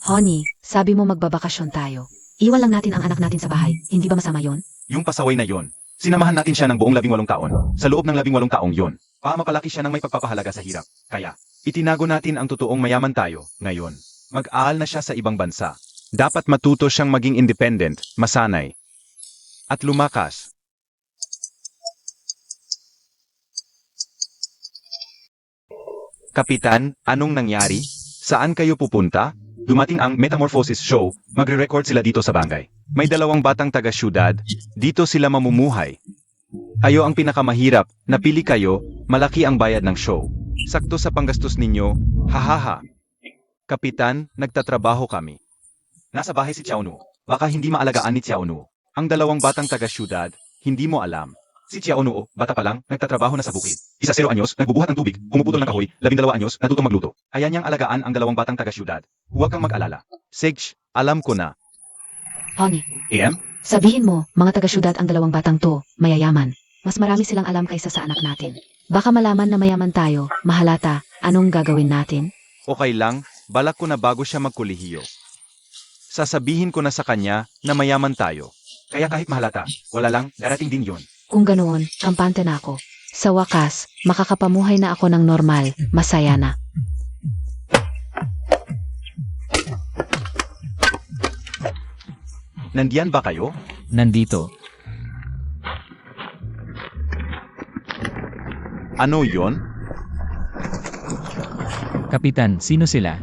Honey, sabi mo magbabakasyon tayo. Iwan lang natin ang anak natin sa bahay. Hindi ba masama yon? Yung pasaway na yon, sinamahan natin siya ng buong 18 taon. Sa loob ng 18 taong yon, mapalaki siya ng may pagpapahalaga sa hirap. Kaya, itinago natin ang totoong mayaman tayo, ngayon. Mag-aaral na siya sa ibang bansa. Dapat matuto siyang maging independent, masanay, at lumakas. Kapitan, anong nangyari? Saan kayo pupunta? Dumating ang Metamorphosis Show, magre-record sila dito sa Bangay. May 2 batang taga-syudad, dito sila mamumuhay. Kayo ang pinakamahirap, napili kayo, malaki ang bayad ng show. Sakto sa panggastos ninyo, hahaha. Kapitan, nagtatrabaho kami. Nasa bahay si Xiaonu, baka hindi maalagaan ni Xiaonu. Ang 2 batang taga-syudad, hindi mo alam. Si Xiaonu, bata pa lang, nagtatrabaho na sa bukid. 0 anyos, nagbubuhat ng tubig, pumuputol ng kahoy, 12 anyos, natutong magluto. Kaya niyang alagaan ang 2 batang taga-syudad. Huwag kang mag-alala. Sage, alam ko na. Honey, AM? sabihin mo, mga taga-syudad ang 2 batang to, mayayaman. Mas marami silang alam kaysa sa anak natin. Baka malaman na mayaman tayo, mahalata, anong gagawin natin? Okay lang, balak ko na bago siya magkolehiyo. Sasabihin ko na sa kanya na mayaman tayo. Kaya kahit mahalata, wala lang, darating din yon. Kung ganoon, kampante na ako. Sa wakas, makakapamuhay na ako ng normal, masaya na. Nandiyan ba kayo? Nandito. Ano yon? Kapitan, sino sila?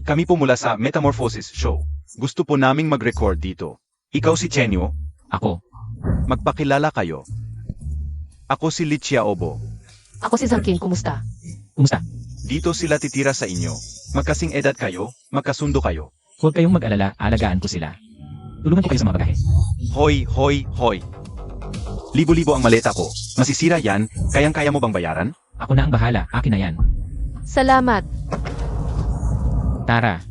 Kami po mula sa Metamorphosis Show. Gusto po naming mag-record dito. Ikaw si Chenyo, Ako. magpakilala kayo. Ako si Lichia Obo. Ako si Zangkin, kumusta? Kumusta? Dito sila titira sa inyo. Magkasing edad kayo, magkasundo kayo. Huwag kayong mag-alala, alagaan ko sila. Tulungan ko kayo sa mga bagahe. Hoy, hoy, hoy. Libo-libo ang maleta ko. Masisira yan, kayang-kaya mo bang bayaran? Ako na ang bahala, akin na yan. Salamat. Tara,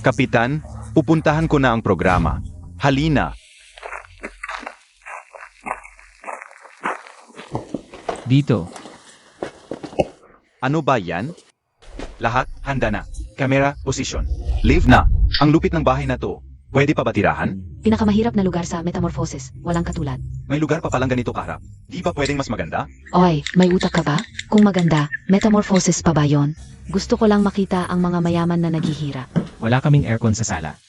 Kapitan, pupuntahan ko na ang programa. Halina. dito. Ano ba yan? Lahat, handa na. Camera, position. Live na. Ang lupit ng bahay na to. Pwede pa ba tirahan? Pinakamahirap na lugar sa Metamorphosis, walang katulad. May lugar pa palang ganito kaharap. Di ba pwedeng mas maganda? Oy, may utak ka ba? Kung maganda, Metamorphosis pa ba yon? Gusto ko lang makita ang mga mayaman na naghihirap. Wala kaming aircon sa sala.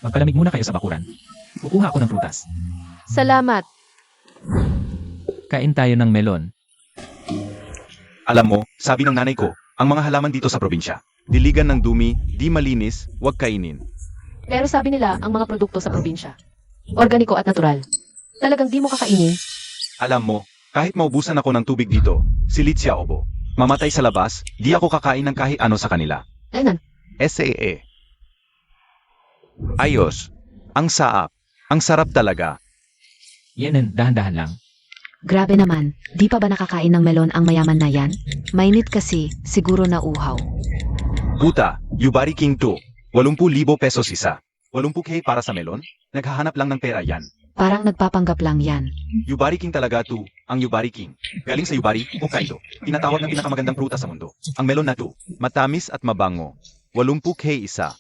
Magpalamig muna kayo sa bakuran. Kukuha ako ng prutas. Salamat. Kain tayo ng melon. Alam mo, sabi ng nanay ko, ang mga halaman dito sa probinsya, diligan ng dumi, di malinis, huwag kainin. Pero sabi nila, ang mga produkto sa probinsya, organiko at natural. Talagang di mo kakainin. Alam mo, kahit maubusan ako ng tubig dito, si Lichia Obo, mamatay sa labas, di ako kakain ng kahit ano sa kanila. Ayun, SAA. Ayos. Ang saap. Ang sarap talaga. Yan, dahan-dahan lang. grabe naman, di pa ba nakakain ng melon ang mayaman na yan? Mainit kasi, siguro na uhaw. Puta, Yubari King 2. 80,000 pesos isa. 80K para sa melon? Naghahanap lang ng pera yan. Parang nagpapanggap lang yan. Yubari King talaga 2, ang Yubari King. Galing sa Yubari, Hokkaido. Tinatawag ng pinakamagandang prutas sa mundo. Ang melon na 2, matamis at mabango. 80K isa.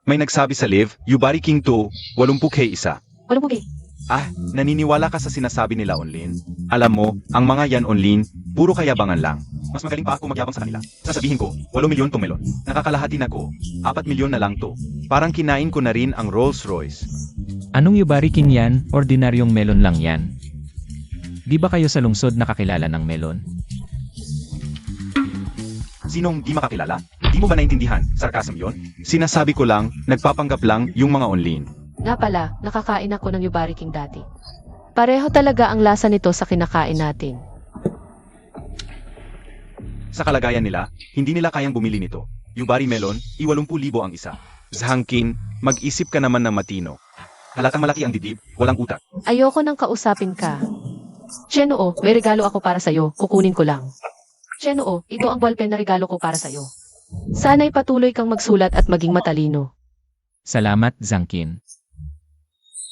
May nagsabi sa live, Yubari King 2, 80K isa. Walang pugi. Ah, naniniwala ka sa sinasabi nila online? Alam mo, ang mga yan online, puro kayabangan lang. Mas magaling pa ako magyabang sa kanila. Sasabihin ko, 8 milyon tong melon. Nakakalahati na ko, 4 milyon na lang to. Parang kinain ko na rin ang Rolls Royce. Anong Yubari King yan? Ordinaryong melon lang yan. Di ba kayo sa lungsod nakakilala ng melon? Sinong di makakilala? Di mo ba naintindihan? Sarcasm yon? Sinasabi ko lang, nagpapanggap lang yung mga online. Nga pala, nakakain ako ng Yubari King dati. Pareho talaga ang lasa nito sa kinakain natin. Sa kalagayan nila, hindi nila kayang bumili nito. Yubari melon, 80,000 ang isa. Zhangkin, mag-isip ka naman ng matino. Halatang malaki ang dibdib, walang utak. Ayoko nang kausapin ka. Chenoo, may regalo ako para sa'yo. Kukunin ko lang. Chenoo, ito ang ballpen na regalo ko para sa'yo. Sana'y patuloy kang magsulat at maging matalino. Salamat, Zangkin.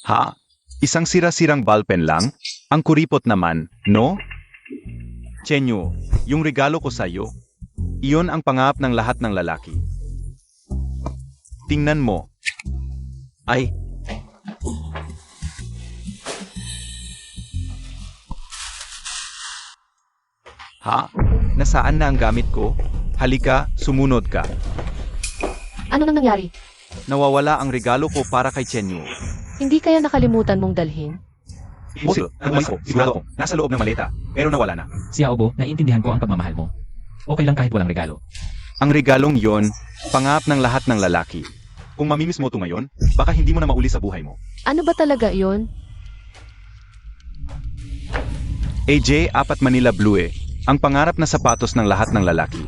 Ha? Isang sira-sirang ballpen lang? Ang kuripot naman, no? Chenyo, yung regalo ko sa'yo, iyon ang pangarap ng lahat ng lalaki. tingnan mo. Ay, ha? Nasaan na ang gamit ko? Halika, sumunod ka. Ano nang nangyari? Nawawala ang regalo ko para kay Chenyu. Hindi kaya nakalimutan mong dalhin? Imposible. Nagwalis ko. Sigurado ako. Nasa loob ng maleta. Pero nawala na. Si Aobo, naiintindihan ko ang pagmamahal mo. Okay lang kahit walang regalo. Ang regalong yon, pangap ng lahat ng lalaki. Kung mamimiss mo ito ngayon, baka hindi mo na mauli sa buhay mo. Ano ba talaga yon? AJ 4 Manila Blue ang pangarap na sapatos ng lahat ng lalaki.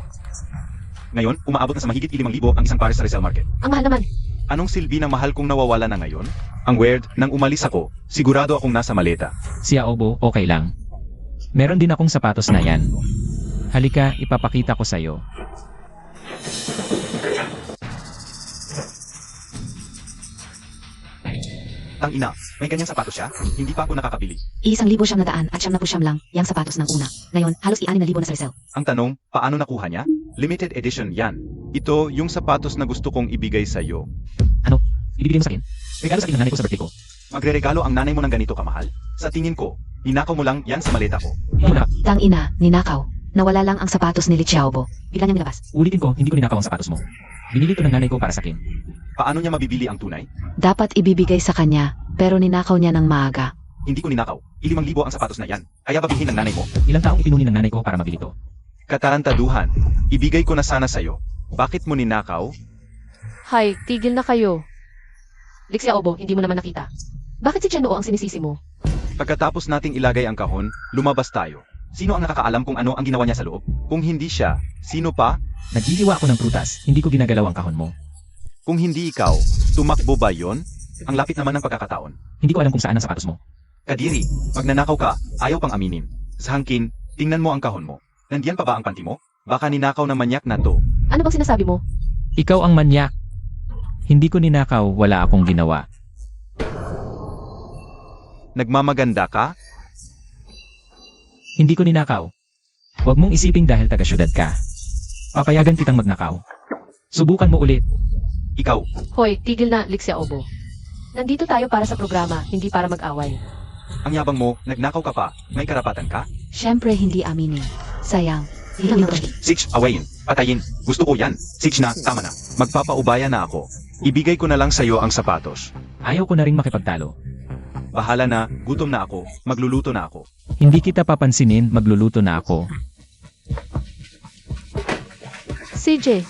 Ngayon, umaabot na sa mahigit 5,000 ang isang pares sa resale market. Ang mahal naman. Anong silbi ng mahal kong nawawala na ngayon? Ang weird, nang umalis ako, sigurado akong nasa maleta. Si Aobo, okay lang. Meron din akong sapatos na yan. Halika, ipapakita ko sa'yo. Tang ina, may ganyang sapatos siya? Hindi pa ako nakakabili. 1,900 at 900 lang, yang sapatos ng una. Ngayon, halos 6,000 na sa resell. Ang tanong, paano nakuha niya? Limited edition yan. Ito yung sapatos na gusto kong ibigay sa'yo. Ano? Ibibigay mo sa akin? Regalo sa akin ng nanay ko sa birthday ko. Magreregalo ang nanay mo ng ganito kamahal? Sa tingin ko, ninakaw mo lang yan sa maleta ko. Hindi mo na. Tang ina, ninakaw. Nawala lang ang sapatos ni Li Xiaobo. Bigla niyang nilabas. Ulitin ko, hindi ko ninakaw ang sapatos mo. Binili ito ng nanay ko para sa akin. Paano niya mabibili ang tunay? Dapat ibibigay sa kanya, pero ninakaw niya ng maaga. Hindi ko ninakaw. 5,000 ang sapatos na yan. Kaya babihin ng nanay mo. Ilang taong ipinuni ng nanay ko para mabili ito. Katarantaduhan. Ibigay ko na sana sa'yo. Bakit mo ninakaw? Hay, tigil na kayo. Lixia Obo, hindi mo naman nakita. Bakit si Chenoo ang sinisisi mo? Pagkatapos nating ilagay ang kahon, lumabas tayo. Sino ang nakakaalam kung ano ang ginawa niya sa loob? Kung hindi siya, sino pa? Naghihiwa ako ng prutas, hindi ko ginagalaw ang kahon mo. Kung hindi ikaw, tumakbo ba yon? Ang lapit naman ng pagkakataon. Hindi ko alam kung saan ang sapatos mo. Kadiri, pag nanakaw ka, ayaw pang aminin. Sa hangkin, tingnan mo ang kahon mo. Nandiyan pa ba ang panty mo? Baka ninakaw ng manyak na to. Ano bang sinasabi mo? Ikaw ang manyak. Hindi ko ninakaw, wala akong ginawa. Nagmamaganda ka? Hindi ko ninakaw. Huwag mong isiping dahil taga-syudad ka. Papayagan kitang magnakaw. Subukan mo ulit. Ikaw, Hoy, tigil na, Lixia Obo. Nandito tayo para sa programa, hindi para mag-away. ang yabang mo, nagnakaw ka pa, may karapatan ka? Siyempre hindi aminin. Sayang. Ilang ito. Six, awayin, patayin, gusto ko yan. Six na, tama na. Magpapaubaya na ako. Ibigay ko na lang sa'yo ang sapatos. Ayaw ko na ring makipagtalo. Bahala na, gutom na ako, magluluto na ako. Hindi kita papansinin, magluluto na ako. CJ,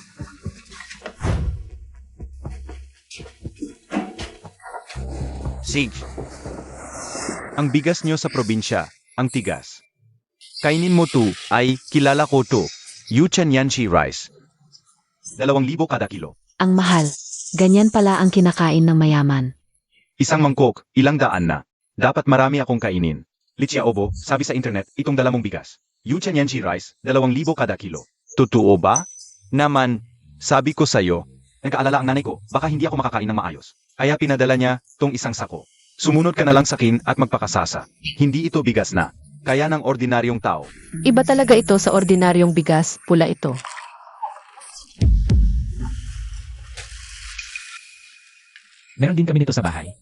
Sig. Ang bigas nyo sa probinsya, ang tigas. Kainin mo to, ay, kilala ko to. Yuchan Yanchi rice. 2,000 kada kilo. Ang mahal. Ganyan pala ang kinakain ng mayaman. Isang mangkok, ilang daan na. Dapat marami akong kainin. Lichia Obo, sabi sa internet, itong dalamong bigas. Yuchan Yanchi rice, 2,000 kada kilo. Totoo ba? Naman, sabi ko sa'yo, nag-aalala ang nanay ko, baka hindi ako makakain ng maayos. Kaya pinadala niya tong isang sako. Sumunod ka na lang sa akin at magpakasasa. Hindi ito bigas na. Kaya ng ordinaryong tao. iba talaga ito sa ordinaryong bigas, pula ito. Meron din kami nito sa bahay.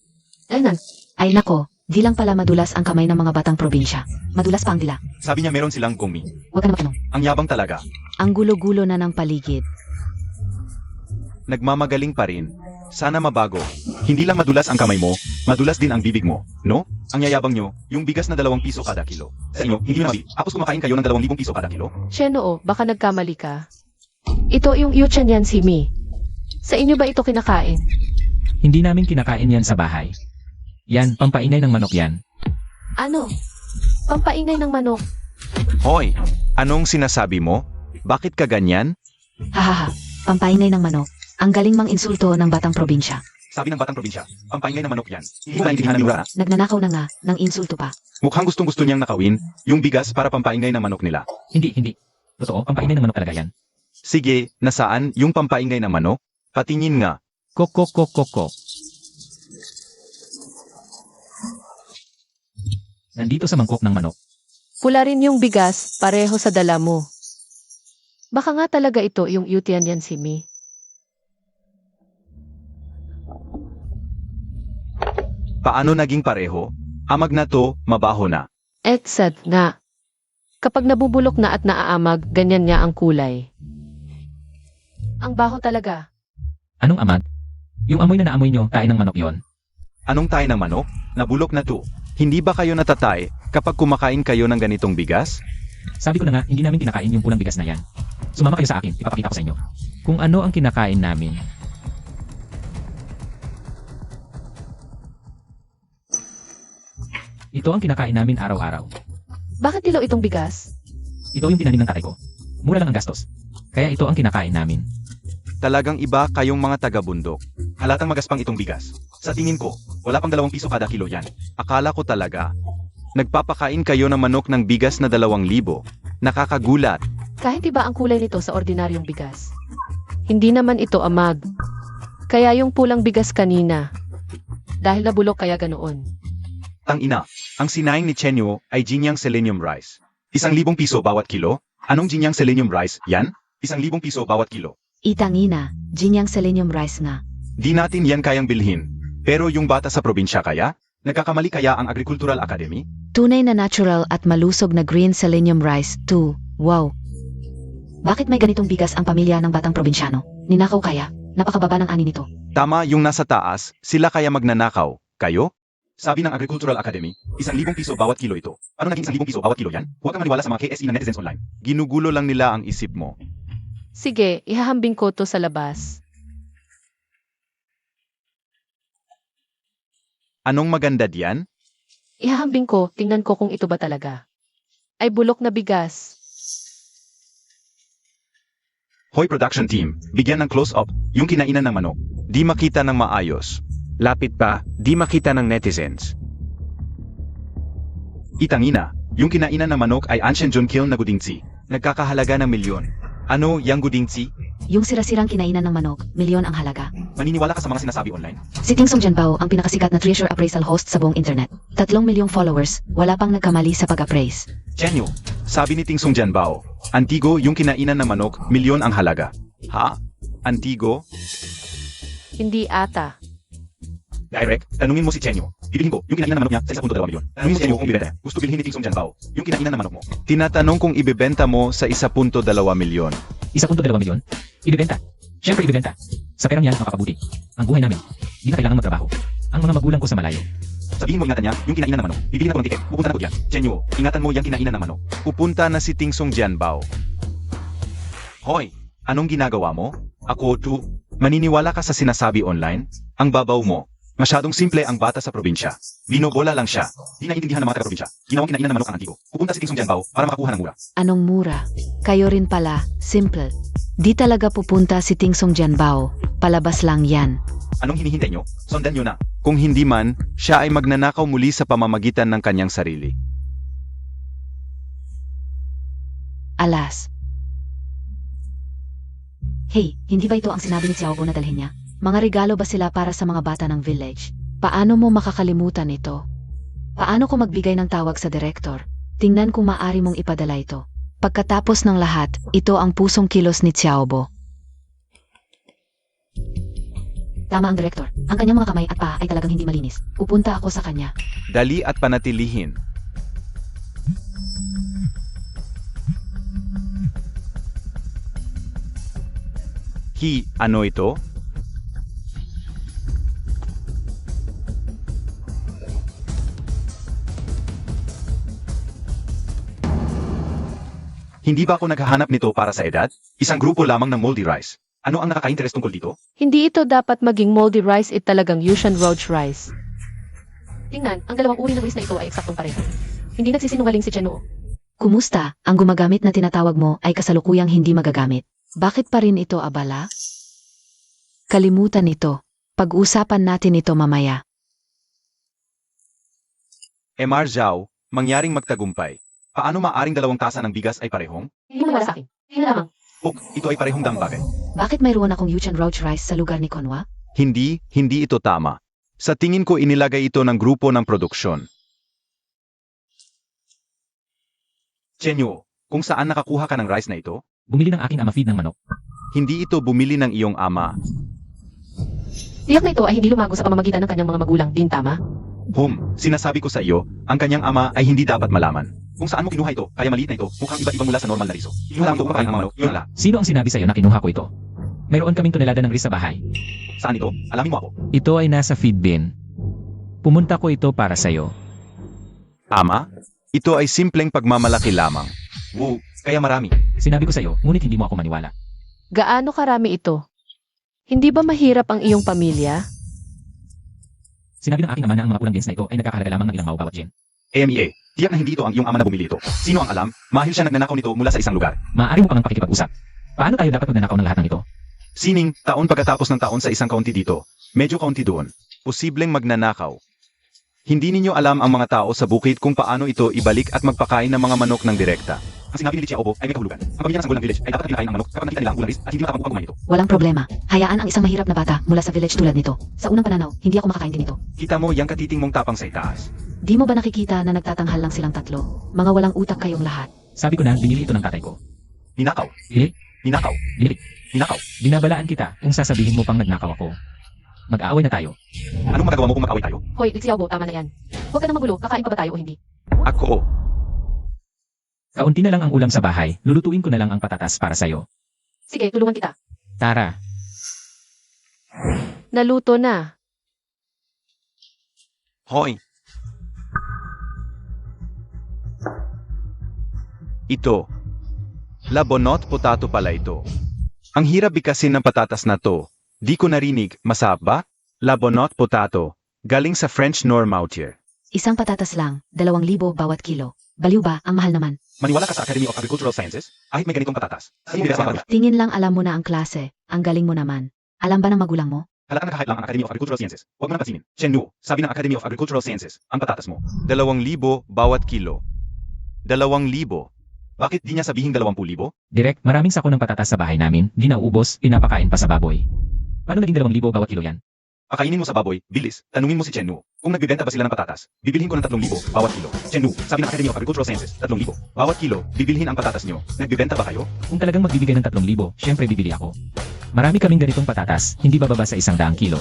Ano? Ay nako, di lang pala madulas ang kamay ng mga batang probinsya. Madulas pa ang dila. Sabi niya meron silang gumi. Huwag ka na makinong. Ang yabang talaga. Ang gulo-gulo na ng paligid. Nagmamagaling pa rin. Sana mabago. Hindi lang madulas ang kamay mo, madulas din ang bibig mo, no? Ang yayabang nyo, yung bigas na 2 piso kada kilo. Sa inyo, hindi nyo nabi. Tapos kumakain kayo ng 2,000 piso kada kilo. Chenoo, baka nagkamali ka. Ito yung Yuchan yan si Mi. Sa inyo ba ito kinakain? Hindi namin kinakain yan sa bahay. Yan, pampaingay ng manok yan. Ano? Pampaingay ng manok. Hoy, anong sinasabi mo? Bakit ka ganyan? Hahaha, pampaingay ng manok. Ang galing mang insulto ng batang probinsya. Sabi ng batang probinsya, pampaingay ng manok yan. Hindi ba naintindihan ng Mura? Nagnanakaw na nga ng insulto pa. Mukhang gustong-gusto niyang nakawin yung bigas para pampaingay ng manok nila. Hindi. Totoo, pampaingay ng manok talaga yan. Sige, nasaan yung pampaingay ng manok? Patingin nga. Kok. Nandito sa mangkok ng manok. Pula rin yung bigas, pareho sa dala mo. Baka nga talaga ito yung Yuchan yan si Mi. Paano naging pareho? Amag na to, mabaho na. Etsad nga. Kapag nabubulok na at naaamag, ganyan niya ang kulay. Ang baho talaga. Anong amag? Yung amoy na naamoy nyo, tayo ng manok yon. Anong tayo ng manok? Nabulok na to. Hindi ba kayo natatay kapag kumakain kayo ng ganitong bigas? Sabi ko na nga, hindi namin kinakain yung pulang bigas na yan. Sumama kayo sa akin, ipapakita ko sa inyo. Kung ano ang kinakain namin. Ito ang kinakain namin araw-araw. Bakit dilaw itong bigas? Ito yung tinanim ng tatay ko. Mura lang ang gastos. Kaya ito ang kinakain namin. Talagang iba kayong mga taga-bundok. Halatang magaspang itong bigas. Sa tingin ko, wala pang 2 piso kada kilo yan. Akala ko talaga. Nagpapakain kayo ng manok ng bigas na 2,000. Nakakagulat. Kahit iba ang kulay nito sa ordinaryong bigas. Hindi naman ito amag. Kaya yung pulang bigas kanina. Dahil nabulok kaya ganoon. Tang ina, ang sinaing ni Chenyo ay ginyang selenium rice. 1,000 piso bawat kilo? Anong ginyang selenium rice? Yan? 1,000 piso bawat kilo. Itangina, ginyang selenium rice nga. Di natin yan kayang bilhin. Pero yung bata sa probinsya kaya? Nagkakamali kaya ang Agricultural Academy? Tunay na natural at malusog na green selenium rice, too. Wow. Bakit may ganitong bigas ang pamilya ng batang probinsyano? Ninakaw kaya? Napakababa ng ani nito. Tama yung nasa taas, sila kaya magnanakaw. Kayo? Sabi ng Agricultural Academy, 1,000 piso bawat kilo ito. Ano naging 1,000 piso bawat kilo yan? Huwag kang maniwala sa mga KSE na netizens online. Ginugulo lang nila ang isip mo. Sige, ihahambing ko to sa labas. Anong maganda diyan? Ihahambing ko, tingnan ko kung ito ba talaga. Ay bulok na bigas. Hoy production team, bigyan ng close-up, yung kinainan ng manok. Di makita ng maayos. Lapit pa, di makita ng netizens. Itangina, yung kinainan ng manok ay ancient John Kill na gudingtsi. Nagkakahalaga ng milyon. Ano yung gudingtsi? Yung sirasirang kinainan ng manok, milyon ang halaga. Maniniwala ka sa mga sinasabi online? Si Ting Song Jianbao ang pinakasikat na treasure appraisal host sa buong internet. 3 milyong followers, wala pang nagkamali sa pag-appraise. Chenyo, sabi ni Ting Song Jianbao, Antigo yung kinainan ng manok, milyon ang halaga. Ha? Antigo? Hindi ata. Direct, tanungin mo si Chenyo. Bibilhin ko yung kinainan ng manok niya sa 1.2 milyon. Tanungin mo si Chenyo kung ibibenta. Gusto bilhin ni Ting Song Jianbao yung kinainan ng manok mo. Tinatanong kung ibebenta mo sa 1.2 milyon. 1.2 milyon? Ibibenta. Siyempre ibibenta. Sa perang yan, makapabuti. Ang buhay namin. Hindi na kailangan magtrabaho. Ang mga magulang ko sa malayo. Sabihin mo ingatan niya yung kinainan ng manok. Bibili na ko ng tiket. Pupunta na ko diyan. Chenyo, ingatan mo yung kinainan ng manok. Pupunta na si Ting Song Jianbao. Hoy, anong ginagawa mo? Ako too. Maniniwala ka sa sinasabi online? Ang babaw mo. Masyadong simple ang bata sa probinsya. Binobola lang siya. Di naintindihan ng mga taga-probinsya. Ginawang kinainan ng manok ang Antigo. Pupunta si Ting Song Jianbao para makakuha ng mura. Anong mura? Kayo rin pala, simple. Di talaga pupunta si Ting Song Jianbao, palabas lang yan. Anong hinihintay nyo? Sundan nyo na. Kung hindi man, siya ay magnanakaw muli sa pamamagitan ng kanyang sarili. Alas. Hey, hindi ba ito ang sinabi ni Xiaobo na dalhin niya? Mga regalo ba sila para sa mga bata ng village? Paano mo makakalimutan ito? Paano ko magbigay ng tawag sa direktor? Tingnan kung maaari mong ipadala ito. Pagkatapos ng lahat, ito ang pusong kilos ni Xiaobo. Tama ang direktor. Ang kanyang mga kamay at paa ay talagang hindi malinis. Pupunta ako sa kanya. Dali at panatilihin. Ano ito? Hindi ba ako naghahanap nito para sa edad? Isang grupo lamang ng moldy rice. Ano ang nakaka-interes tungkol dito? Hindi ito dapat maging moldy rice, it talagang Yushan Roach rice. Tingnan, ang dalawang uri ng rice na ito ay eksaktong pareho. Hindi nagsisinungaling si Chenoo. Kumusta? Ang gumagamit na tinatawag mo ay kasalukuyang hindi magagamit. Bakit pa rin ito abala? Kalimutan ito. Pag-usapan natin ito mamaya. Mr. Zhao, mangyaring magtagumpay. Paano maaring 2 tasa ng bigas ay parehong? Hindi mo sa akin. Hindi lamang. Ito ay parehong bagay. Bakit mayroon akong Yushan Roach rice sa lugar ni Konwa? Hindi ito tama. Sa tingin ko inilagay ito ng grupo ng produksyon. Chenyo, kung saan nakakuha ka ng rice na ito? Bumili ng aking ama feed ng manok. Hindi ito bumili ng iyong ama. Tiyak na ito ay hindi lumago sa pamamagitan ng kanyang mga magulang, din tama? Sinasabi ko sa iyo, ang kanyang ama ay hindi dapat malaman. Kung saan mo kinuha ito, kaya maliit na ito, mukhang iba't ibang mula sa normal na riso. Kinuha lang ito upang pakain ang manok, yun lang. Sino ang sinabi sa'yo na kinuha ko ito? Mayroon kaming tonelada ng ris sa bahay. Saan ito? Alamin mo ako. Ito ay nasa feed bin. Pumunta ko ito para sa'yo. Ama, ito ay simpleng pagmamalaki lamang. Kaya marami. Sinabi ko sa'yo, ngunit hindi mo ako maniwala. Gaano karami ito? Hindi ba mahirap ang iyong pamilya? Sinabi ng aking ama na ang mga pulang beans na ito ay nagkakahalaga lamang ng ilang mao bawat gen. EMEA, tiyak na hindi ito ang iyong ama na bumili ito. Sino ang alam? Mahil siya nagnanakaw nito mula sa isang lugar. Maaari mo pang pakikipag-usap. Paano tayo dapat magnanakaw ng lahat ng ito? Sining, taon pagkatapos ng taon sa isang kaunti dito. Medyo kaunti doon. Posibleng magnanakaw. Hindi ninyo alam ang mga tao sa bukid kung paano ito ibalik at magpakain ng mga manok ng direkta. Ang sinabi ni Lichia Obo ay may kahulugan. Ang pamilya ng sanggol ng village ay dapat na pinakain ang manok kapag nakita nila ang ulang ris at hindi matapang upang kumain ito. Walang problema. Hayaan ang isang mahirap na bata mula sa village tulad nito. Sa unang pananaw, hindi ako makakain din ito. Kita mo yang katiting mong tapang sa itaas. Di mo ba nakikita na nagtatanghal lang silang tatlo? Mga walang utak kayong lahat. Sabi ko na, binili ito ng tatay ko. Ninakaw. Binili? Ninakaw. Binili. Ninakaw. Binabalaan kita kung sasabihin mo pang nagnakaw ako. Mag-aaway na tayo. Anong magagawa mo kung mag-away tayo? Hoy, Lixiaobo, tama na yan. Huwag ka nang magulo, kakain pa ba tayo o hindi? Ako. Kaunti na lang ang ulam sa bahay, lulutuin ko na lang ang patatas para sa'yo. Sige, tulungan kita. Tara, Naluto na. Hoy. Ito. Labonot potato pala ito. Ang hirap bikasin ng patatas na to. Di ko narinig, masarap ba? Labonot potato. Galing sa French Noirmoutier. Isang patatas lang, 2,000 bawat kilo. Baliw ba? Ang mahal naman. Maniwala ka sa Academy of Agricultural Sciences? Kahit may ganitong patatas. Sino bigay sa mga Tingin lang alam mo na ang klase. Ang galing mo naman. Alam ba ng magulang mo? Halata nakahit lang ang Academy of Agricultural Sciences. Huwag mo nang pansinin. Shennu, sabi ng Academy of Agricultural Sciences, ang patatas mo. 2,000 bawat kilo. 2,000. Bakit di niya sabihing 20,000? direct, maraming sako ng patatas sa bahay namin, di naubos, pinapakain pa sa baboy. Paano naging 2,000 bawat kilo yan? Pakainin mo sa baboy, bilis, tanungin mo si Chennu. Kung nagbibenta ba sila ng patatas, bibilhin ko ng 3,000 bawat kilo. Chennu, sabi ng Academy of Agricultural Sciences, 3,000 bawat kilo, bibilhin ang patatas nyo. Nagbibenta ba kayo? Kung talagang magbibigay ng 3,000, syempre bibili ako. Marami kaming ganitong patatas, hindi bababa sa 100 kilo.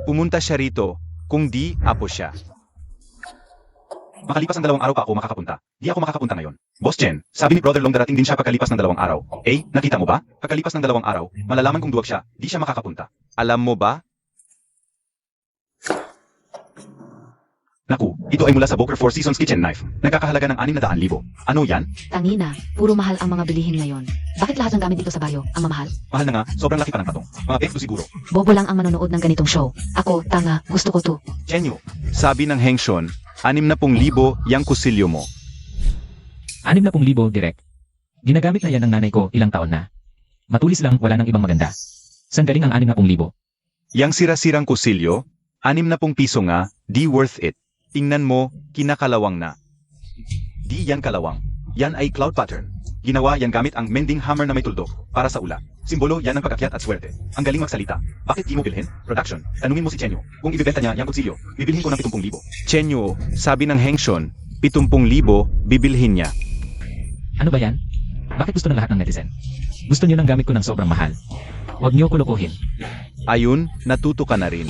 Pumunta siya rito, kung di, apo siya. Makalipas ng 2 araw pa ako makakapunta. Di ako makakapunta ngayon. Boss Chen, sabi ni Brother Long darating din siya pagkalipas ng 2 araw. Nakita mo ba? Pagkalipas ng 2 araw, malalaman kung duwag siya, di siya makakapunta. Alam mo ba? Naku, ito ay mula sa Boker Four Seasons Kitchen Knife. Nagkakahalaga ng 600,000. Ano yan? Tangina, puro mahal ang mga bilihin ngayon. Bakit lahat ng gamit dito sa bayo ang mamahal? Mahal na nga, sobrang laki pa ng patong. Mga peso siguro. Bobo lang ang manonood ng ganitong show. Ako, tanga, gusto ko to. Chenyo, sabi ng Hengshon, 60,000 yang kusilyo mo. 60,000 direct. Ginagamit na yan ng nanay ko ilang taon na. Matulis lang, wala nang ibang maganda. San galing ang 60,000? Yang sira-sirang kusilyo, 60 piso nga, di worth it. Tingnan mo, kinakalawang na. Di yan kalawang. Yan ay cloud pattern. Ginawa yan gamit ang mending hammer na may tuldok, para sa ula. Simbolo yan ng pagkakyat at swerte. Ang galing magsalita. Bakit di mo bilhin? Production. Tanungin mo si Chenyo. Kung ibibenta niya yung kutsilyo, bibilhin ko ng 70,000. Chenyo, sabi ng Hengshon, 70,000, bibilhin niya. Ano ba yan? Bakit gusto ng lahat ng netizen? Gusto niyo ng gamit ko ng sobrang mahal. Huwag niyo ko lokohin. Ayun, natuto ka na rin.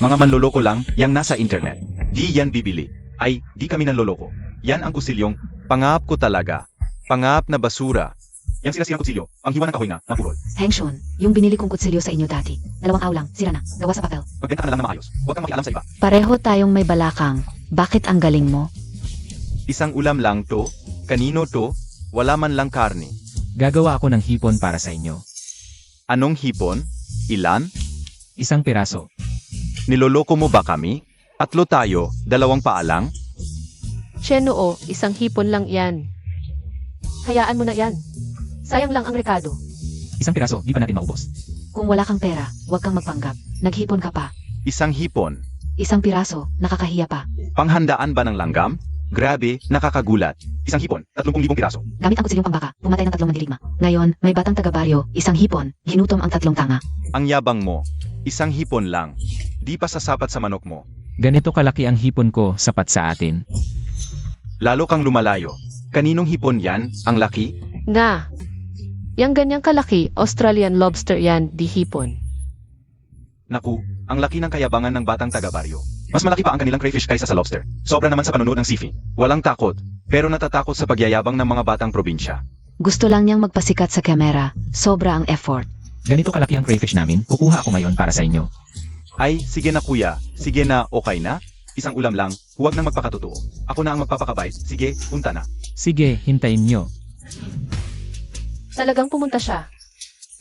Mga manloloko lang, yang nasa internet. Di yan bibili. Ay, di kami nanloloko. Yan ang kusilyong, pangap ko talaga. Pangap na basura. Yang sila-silang kutsilyo, ang hiwa ng kahoy na, napurol. Hengshon, yung binili kong kutsilyo sa inyo dati. 2 aw lang, sira na, gawa sa papel. Magbenta ka na lang na maayos. Huwag kang makialam sa iba. Pareho tayong may balakang. Bakit ang galing mo? Isang ulam lang to. Kanino to? Wala man lang karne. Gagawa ako ng hipon para sa inyo. Anong hipon? Ilan? 1 piraso. Niloloko mo ba kami? 3 tayo, 2 paa lang? Chenoo, isang hipon lang yan. Hayaan mo na yan. Sayang lang ang rekado. 1 piraso, di pa natin maubos. Kung wala kang pera, huwag kang magpanggap. Naghipon ka pa. Isang hipon. 1 piraso, nakakahiya pa. Panghandaan ba ng langgam? Grabe, nakakagulat. Isang hipon, 30,000 piraso. Gamit ang kutsilyong pambaka, pumatay ng 3 mandirigma. Ngayon, may batang taga-baryo, 1 hipon, ginutom ang 3 tanga. Ang yabang mo. Isang hipon lang. Di pa sasapat sa manok mo. Ganito kalaki ang hipon ko, sapat sa atin. Lalo kang lumalayo. Kaninong hipon yan? Ang laki? Nga. Yang ganyang kalaki, Australian lobster yan, di hipon. Naku, ang laki ng kayabangan ng batang taga-baryo. Mas malaki pa ang kanilang crayfish kaysa sa lobster. Sobra naman sa panonood ng sci-fi. Walang takot, pero natatakot sa pagyayabang ng mga batang probinsya. Gusto lang niyang magpasikat sa kamera, sobra ang effort. Ganito kalaki ang crayfish namin, kukuha ako ngayon para sa inyo. Ay, sige na kuya. Sige na, okay na? Isang ulam lang, huwag nang magpakatotoo. Ako na ang magpapakabait. Sige, punta na. Sige, hintayin nyo. Talagang pumunta siya.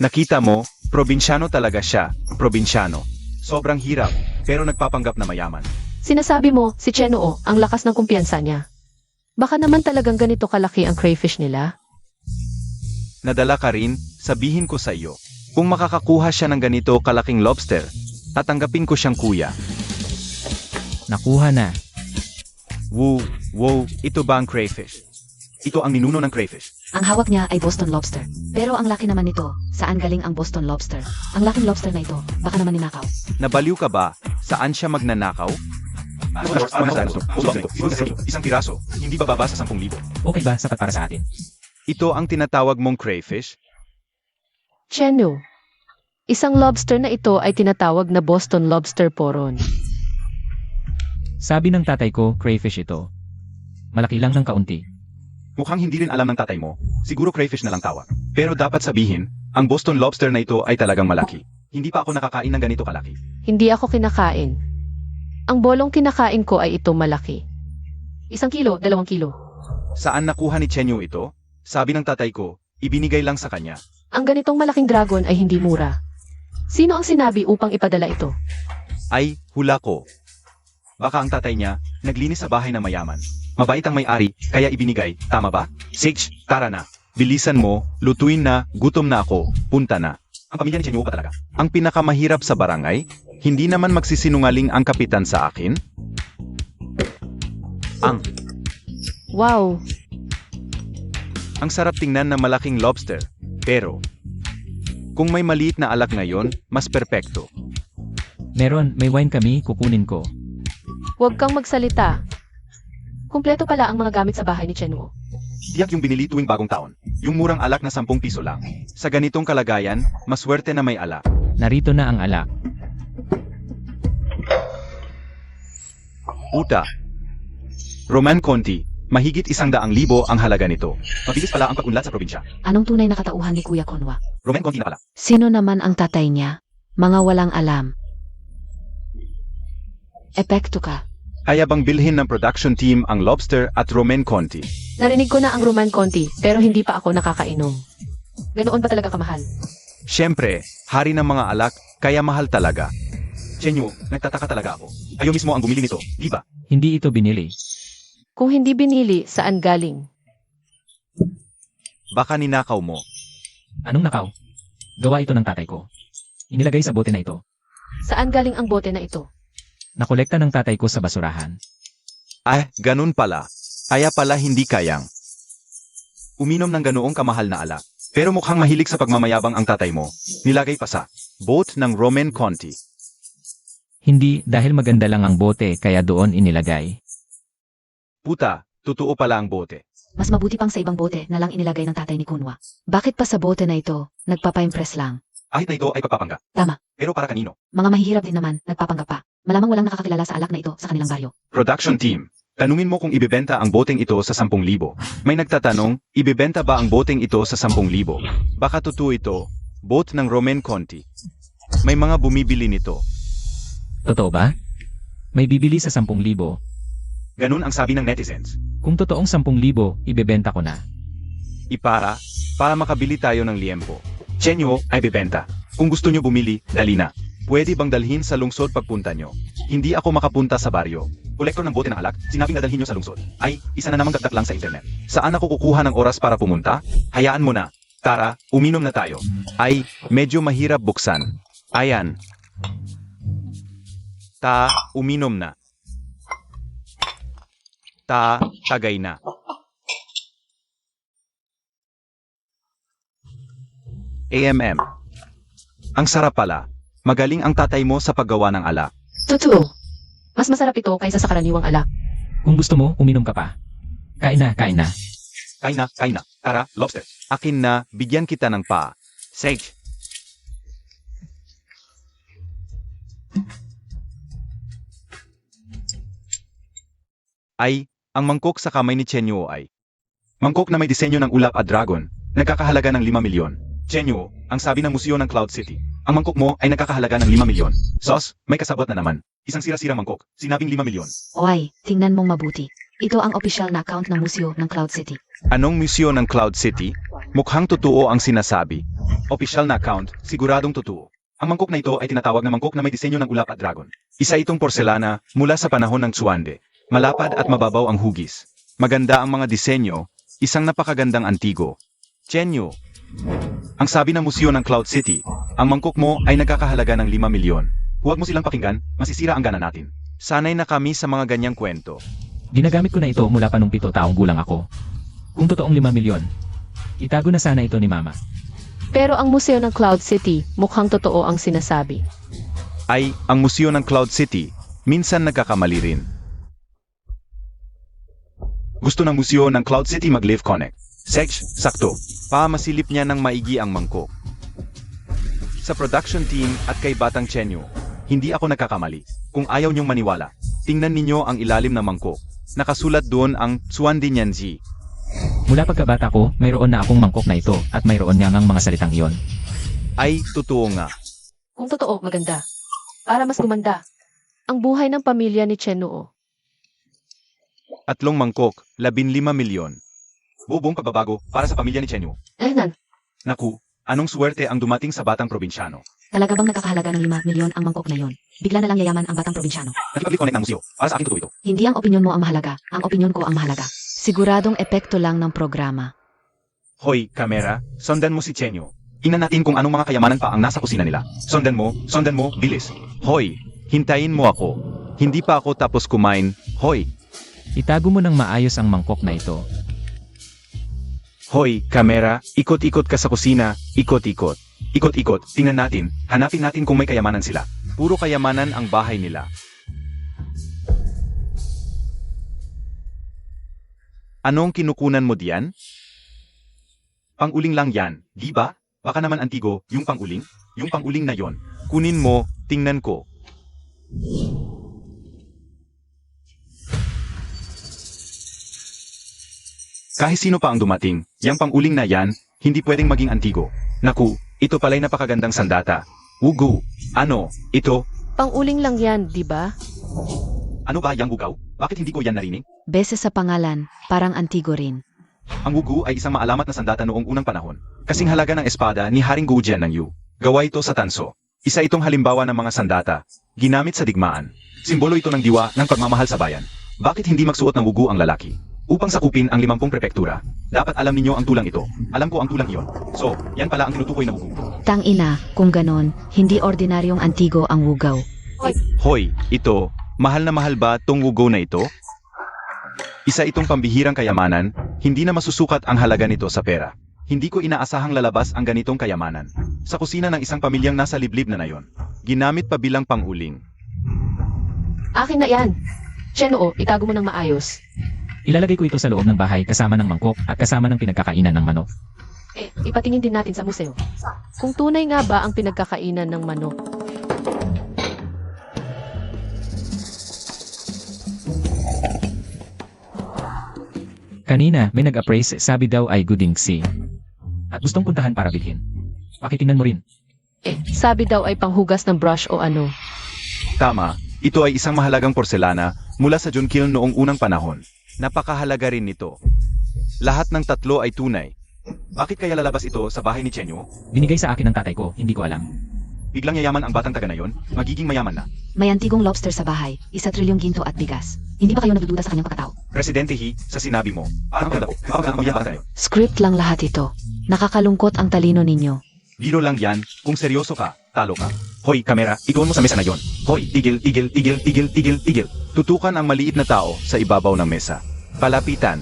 Nakita mo, probinsyano talaga siya. Probinsyano. Sobrang hirap, pero nagpapanggap na mayaman. Sinasabi mo, si Chenoo, ang lakas ng kumpiyansa niya. Baka naman talagang ganito kalaki ang crayfish nila? Nadala ka rin, sabihin ko sa iyo. Kung makakakuha siya ng ganito kalaking lobster, tatanggapin ko siyang kuya. Nakuha na. Wow, ito ba ang crayfish? Ito ang ninuno ng crayfish. Ang hawak niya ay Boston Lobster. Pero ang laki naman nito, saan galing ang Boston Lobster? Ang laking lobster na ito, baka naman ninakaw. Nabaliw ka ba? Saan siya magnanakaw? Isang piraso, hindi bababa sa 10,000. Okay ba sapat para sa atin? Ito ang tinatawag mong crayfish? Chenoo, isang lobster na ito ay tinatawag na Boston Lobster poron. Sabi ng tatay ko, crayfish ito. Malaki lang ng kaunti. Mukhang hindi rin alam ng tatay mo. Siguro crayfish na lang tawag. Pero dapat sabihin, ang Boston Lobster na ito ay talagang malaki. Hindi pa ako nakakain ng ganito kalaki. Hindi ako kinakain. Ang bolong kinakain ko ay ito malaki. 1 kilo, 2 kilo. Saan nakuha ni Chenyo ito? Sabi ng tatay ko, ibinigay lang sa kanya. Ang ganitong malaking dragon ay hindi mura. Sino ang sinabi upang ipadala ito? Ay, hula ko. Baka ang tatay niya, naglinis sa bahay na mayaman. Mabait ang may-ari, kaya ibinigay, tama ba? Sage, tara na. Bilisan mo, lutuin na, gutom na ako, punta na. Ang pamilya ni Chenyo pa talaga. Ang pinakamahirap sa barangay, hindi naman magsisinungaling ang kapitan sa akin? Wow! Ang sarap tingnan na malaking lobster. Pero, kung may maliit na alak ngayon, mas perpekto. Meron, may wine kami, kukunin ko. Huwag kang magsalita. Kumpleto pala ang mga gamit sa bahay ni Chenoo. Tiyak yung binili tuwing bagong taon. Yung murang alak na 10 piso lang. Sa ganitong kalagayan, maswerte na may alak. Narito na ang alak. Uta. Roman Conti, mahigit 100,000 ang halaga nito. Mabilis pala ang pag-unlad sa probinsya. Anong tunay na katauhan ni Kuya Konwa? Roman Conti na pala. Sino naman ang tatay niya? Mga walang alam. Epekto ka. Kaya bang bilhin ng production team ang lobster at Roman Conti? Narinig ko na ang Roman Conti, pero hindi pa ako nakakainom. Ganoon ba talaga kamahal? Siyempre, hari ng mga alak, kaya mahal talaga. Chenyo, nagtataka talaga ako. Kayo mismo ang bumili nito, di ba? Hindi ito binili. Kung hindi binili, saan galing? Baka ninakaw mo. Anong nakaw? Gawa ito ng tatay ko. Inilagay sa bote na ito. Saan galing ang bote na ito? Nakolekta ng tatay ko sa basurahan. Ganun pala. Kaya pala hindi kayang uminom ng ganoong kamahal na alak. Pero mukhang mahilig sa pagmamayabang ang tatay mo. Nilagay pa sa boat ng Roman Conti. Hindi, dahil maganda lang ang bote kaya doon inilagay. Puta, totoo pala ang bote. Mas mabuti pang sa ibang bote na lang inilagay ng tatay ni Kunwa. Bakit pa sa bote na ito, nagpapa-impress lang? Kahit na ito ay pagpapanggap. Tama. Pero para kanino? Mga mahihirap din naman, nagpapanggap pa. Malamang walang nakakakilala sa alak na ito sa kanilang baryo. Production team, tanungin mo kung ibebenta ang boteng ito sa 10,000. May nagtatanong, ibebenta ba ang boteng ito sa 10,000? Baka totoo ito, boat ng Roman Conti. May mga bumibili nito. Totoo ba? May bibili sa 10,000. Ganun ang sabi ng netizens. Kung totoong 10,000, ibebenta ko na. Para makabili tayo ng liempo. Chenyo ay bebenta. Kung gusto nyo bumili, dali na. Pwede bang dalhin sa lungsod pagpunta nyo? Hindi ako makapunta sa baryo. Kolektor ng bote ng alak, sinabing dadalhin nyo sa lungsod. Ay, isa na namang dagdag lang sa internet. Saan ako kukuha ng oras para pumunta? Hayaan mo na. Tara, uminom na tayo. Ay, medyo mahirap buksan. Ayan. Uminom na. Tagay na. AMM. Ang sarap pala. Magaling ang tatay mo sa paggawa ng alak. Totoo. Mas masarap ito kaysa sa karaniwang alak. Kung gusto mo, uminom ka pa. Kain na, kain na. Kain na. Tara, lobster. Akin na, bigyan kita ng paa. Sage. Ay, ang mangkok sa kamay ni Chenyo ay mangkok na may disenyo ng ulap at dragon, nagkakahalaga ng 5 milyon. Chenyo, ang sabi ng museo ng Cloud City, ang mangkok mo ay nagkakahalaga ng 5 milyon. Sos, may kasabot na naman. Isang sira-sirang mangkok, sinabing 5 milyon. Oy, tingnan mong mabuti. Ito ang opisyal na account ng museo ng Cloud City. Anong museo ng Cloud City? Mukhang totoo ang sinasabi. Opisyal na account, siguradong totoo. Ang mangkok na ito ay tinatawag na mangkok na may disenyo ng ulap at dragon. Isa itong porselana mula sa panahon ng Tsuande. Malapad at mababaw ang hugis. Maganda ang mga disenyo, isang napakagandang antigo. Chenyo, ang sabi ng museo ng Cloud City, ang mangkok mo ay nagkakahalaga ng 5 milyon. Huwag mo silang pakinggan, masisira ang gana natin. Sanay na kami sa mga ganyang kwento. Ginagamit ko na ito mula pa nung 7 taong gulang ako. Kung totoong 5 milyon, itago na sana ito ni Mama. Pero ang museo ng Cloud City, mukhang totoo ang sinasabi. Ay, ang museo ng Cloud City, minsan nagkakamali rin. Gusto ng museo ng Cloud City mag-live connect. Sakto. Masilip niya ng maigi ang mangkok. Sa production team at kay Batang Chenyo, hindi ako nagkakamali. Kung ayaw niyong maniwala, tingnan ninyo ang ilalim ng mangkok. Nakasulat doon ang Tsuandi Nianzi. Mula pagkabata ko, mayroon na akong mangkok na ito at mayroon nga ngang mga salitang iyon. Ay, totoo nga. Kung totoo, maganda. Para mas gumanda. Ang buhay ng pamilya ni Chenoo. Atlong mangkok, 15 milyon. Buong pagbabago para sa pamilya ni Chenyo. Nan, Naku, anong swerte ang dumating sa batang probinsyano. Talaga bang nagkakahalaga ng 5 milyon ang mangkok na yon? Bigla na lang yayaman ang batang probinsyano. Nakipag-live connect ng museo. Para sa akin totoo ito. Hindi ang opinyon mo ang mahalaga, ang opinyon ko ang mahalaga. Siguradong epekto lang ng programa. Hoy, kamera, sundan mo si Chenyo. Tingnan natin kung anong mga kayamanan pa ang nasa kusina nila. Sundan mo, bilis. Hoy, hintayin mo ako. Hindi pa ako tapos kumain. Hoy, Itago mo ng maayos ang mangkok na ito. hoy, kamera, ikot-ikot ka sa kusina, ikot-ikot. Ikot-ikot, tingnan natin, hanapin natin kung may kayamanan sila. Puro kayamanan ang bahay nila. Anong kinukunan mo diyan? Panguling lang yan, di ba? Baka naman antigo, yung panguling? Yung panguling na yon. Kunin mo, tingnan ko. Kahit sino pa ang dumating, yang panguling na yan, hindi pwedeng maging antigo. Naku, ito pala'y napakagandang sandata. Ugu, ano, ito, pang-uling lang yan, di ba? ano ba yang ugaw? Bakit hindi ko yan narinig? Beses sa pangalan, parang antigo rin. Ang ugu ay isang maalamat na sandata noong unang panahon. Kasing halaga ng espada ni Haring Gujian ng Yu. Gawa ito sa tanso. Isa itong halimbawa ng mga sandata. Ginamit sa digmaan. Simbolo ito ng diwa ng pagmamahal sa bayan. Bakit hindi magsuot ng ugu ang lalaki? Upang sakupin ang 50 prepektura. Dapat alam ninyo ang tulang ito. Alam ko ang tulang iyon. So, yan pala ang tinutukoy na ugu. Tang-ina, kung ganon, hindi ordinaryong antigo ang wugaw. Hoy, ito, mahal na mahal ba tong ugu na ito? Isa itong pambihirang kayamanan, hindi na masusukat ang halaga nito sa pera. Hindi ko inaasahang lalabas ang ganitong kayamanan. Sa kusina ng isang pamilyang nasa liblib na yon. Ginamit pa bilang panguling. Akin na yan. Chenoo, itago mo ng maayos. Ilalagay ko ito sa loob ng bahay kasama ng mangkok at kasama ng pinagkakainan ng manok. Ipatingin din natin sa museo. Kung tunay nga ba ang pinagkakainan ng manok. Kanina, may nag-appraise, sabi daw ay Gudingsi. At gustong puntahan para bilhin. Pakitingnan mo rin. Sabi daw ay panghugas ng brush o ano. Tama, ito ay isang mahalagang porselana mula sa Junkil noong unang panahon. Napakahalaga rin nito. Lahat ng tatlo ay tunay. Bakit kaya lalabas ito sa bahay ni Chenyo? Binigay sa akin ng tatay ko, hindi ko alam. Biglang yayaman ang batang taga na yon, magiging mayaman na. May antigong lobster sa bahay, 1 trilyong ginto at bigas. Hindi ba kayo nagdududa sa kanyang pagkatao? Presidente He, sa sinabi mo, parang kala ko, mayaman tayo. Script lang lahat ito. Nakakalungkot ang talino ninyo. Biro lang yan, kung seryoso ka, talo ka. Hoy, kamera, ituon mo sa mesa na yon. Hoy, tigil. Tutukan ang maliit na tao sa ibabaw ng mesa. Palapitan.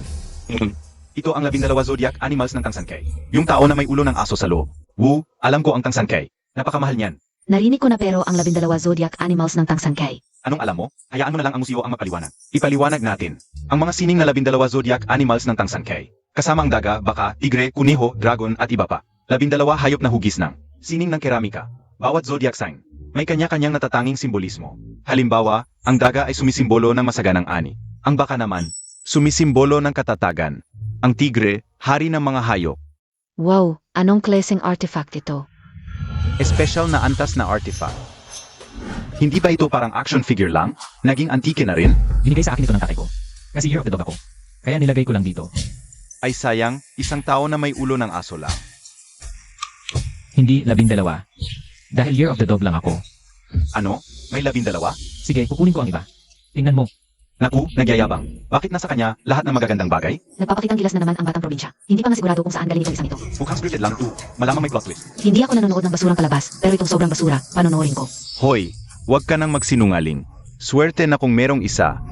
Ito ang 12 zodiac animals ng Tangsankay. Yung tao na may ulo ng aso sa loob. Wu, alam ko ang Tangsankay. Napakamahal niyan. Narinig ko na pero ang 12 zodiac animals ng Tangsankay. Anong alam mo? Hayaan mo na lang ang museo ang magpaliwanag. Ipaliwanag natin. Ang mga sining na 12 zodiac animals ng Tangsankay. Kasama ang daga, baka, tigre, kuniho, dragon at iba pa. 12 hayop na hugis ng sining ng keramika. Bawat zodiac sign may kanya-kanyang natatanging simbolismo. Halimbawa, ang daga ay sumisimbolo ng masaganang ani. Ang baka naman, sumisimbolo ng katatagan. Ang tigre, hari ng mga hayop. Wow, anong klaseng artifact ito? Espesyal na antas na artifact. Hindi ba ito parang action figure lang? Naging antike na rin? Binigay sa akin ito ng tatay ko. Kasi Year of the Dog ako. Kaya nilagay ko lang dito. Ay sayang, isang tao na may ulo ng aso lang. Hindi 12. Dahil Year of the Dog lang ako. Ano? May 12? Sige, kukunin ko ang iba. Tingnan mo. Naku, nagyayabang. Bakit nasa kanya lahat ng magagandang bagay? Nagpapakitang gilas na naman ang batang probinsya. Hindi pa nga sigurado kung saan galing itong isang ito. Mukhang scripted lang to. Malamang may plot twist. Hindi ako nanonood ng basurang palabas, pero itong sobrang basura, panonoorin ko. Hoy, huwag ka nang magsinungaling. Swerte na kung merong isa,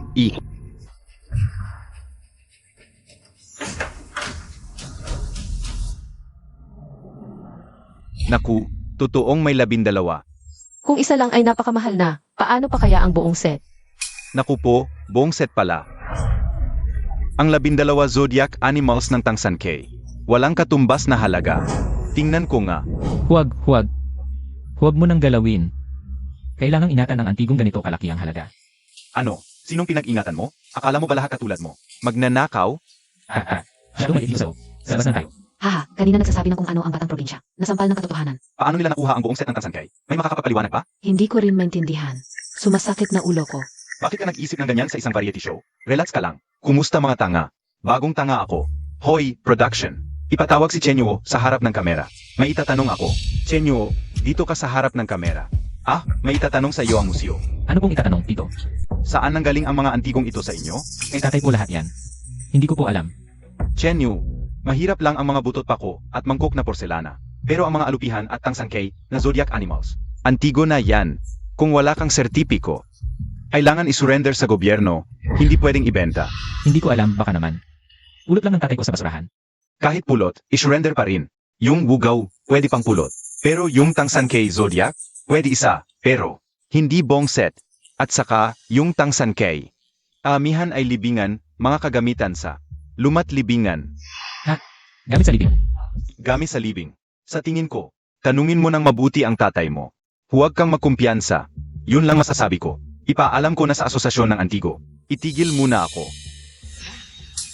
Naku, totoong may 12. Kung isa lang ay napakamahal na, paano pa kaya ang buong set? Naku po, buong set pala. Ang 12 zodiac animals ng Tangsan K. Walang katumbas na halaga. Tingnan ko nga. Huwag. Huwag mo nang galawin. Kailangang ingatan ng antigong ganito kalaki ang halaga. Ano? Sinong pinag-ingatan mo? Akala mo ba lahat katulad mo? Magnanakaw? Masyadong maliit sa Sa labas na tayo. Haha, kanina nagsasabi ng kung ano ang batang probinsya. Nasampal ng katotohanan. Paano nila nakuha ang buong set ng Tangsan K? May makakapagpaliwanag ba? Hindi ko rin maintindihan. Sumasakit na ulo ko. Bakit ka nag-isip ng ganyan sa isang variety show? Relax ka lang. Kumusta mga tanga? Bagong tanga ako. Hoy, production. Ipatawag si Chenyo sa harap ng kamera. May itatanong ako. Chenyo, dito ka sa harap ng kamera. Ah, may itatanong sa iyo ang museo. Ano pong itatanong, Tito? Saan nanggaling ang mga antigong ito sa inyo? Kay tatay po lahat yan. Hindi ko po alam. Chenyo, mahirap lang ang mga butot pako at mangkok na porselana. Pero ang mga alupihan at tangsangkay na zodiac animals. Antigo na yan. Kung wala kang sertipiko, kailangan isurrender sa gobyerno, hindi pwedeng ibenta. Hindi ko alam, baka naman. Ulot lang ng tatay ko sa basurahan. Kahit pulot, isurrender pa rin. Yung wugaw, pwede pang pulot. Pero yung Tangsankay Zodiac, pwede isa, pero hindi buong set. At saka, yung Tangsankay. Amihan ay libingan, mga kagamitan sa lumat libingan, Gamit sa libing. gamit sa libing. Sa tingin ko, tanungin mo ng mabuti ang tatay mo. Huwag kang magkumpiyansa. Yun lang masasabi ko. Ipaalam ko na sa asosasyon ng Antigo. Itigil muna ako.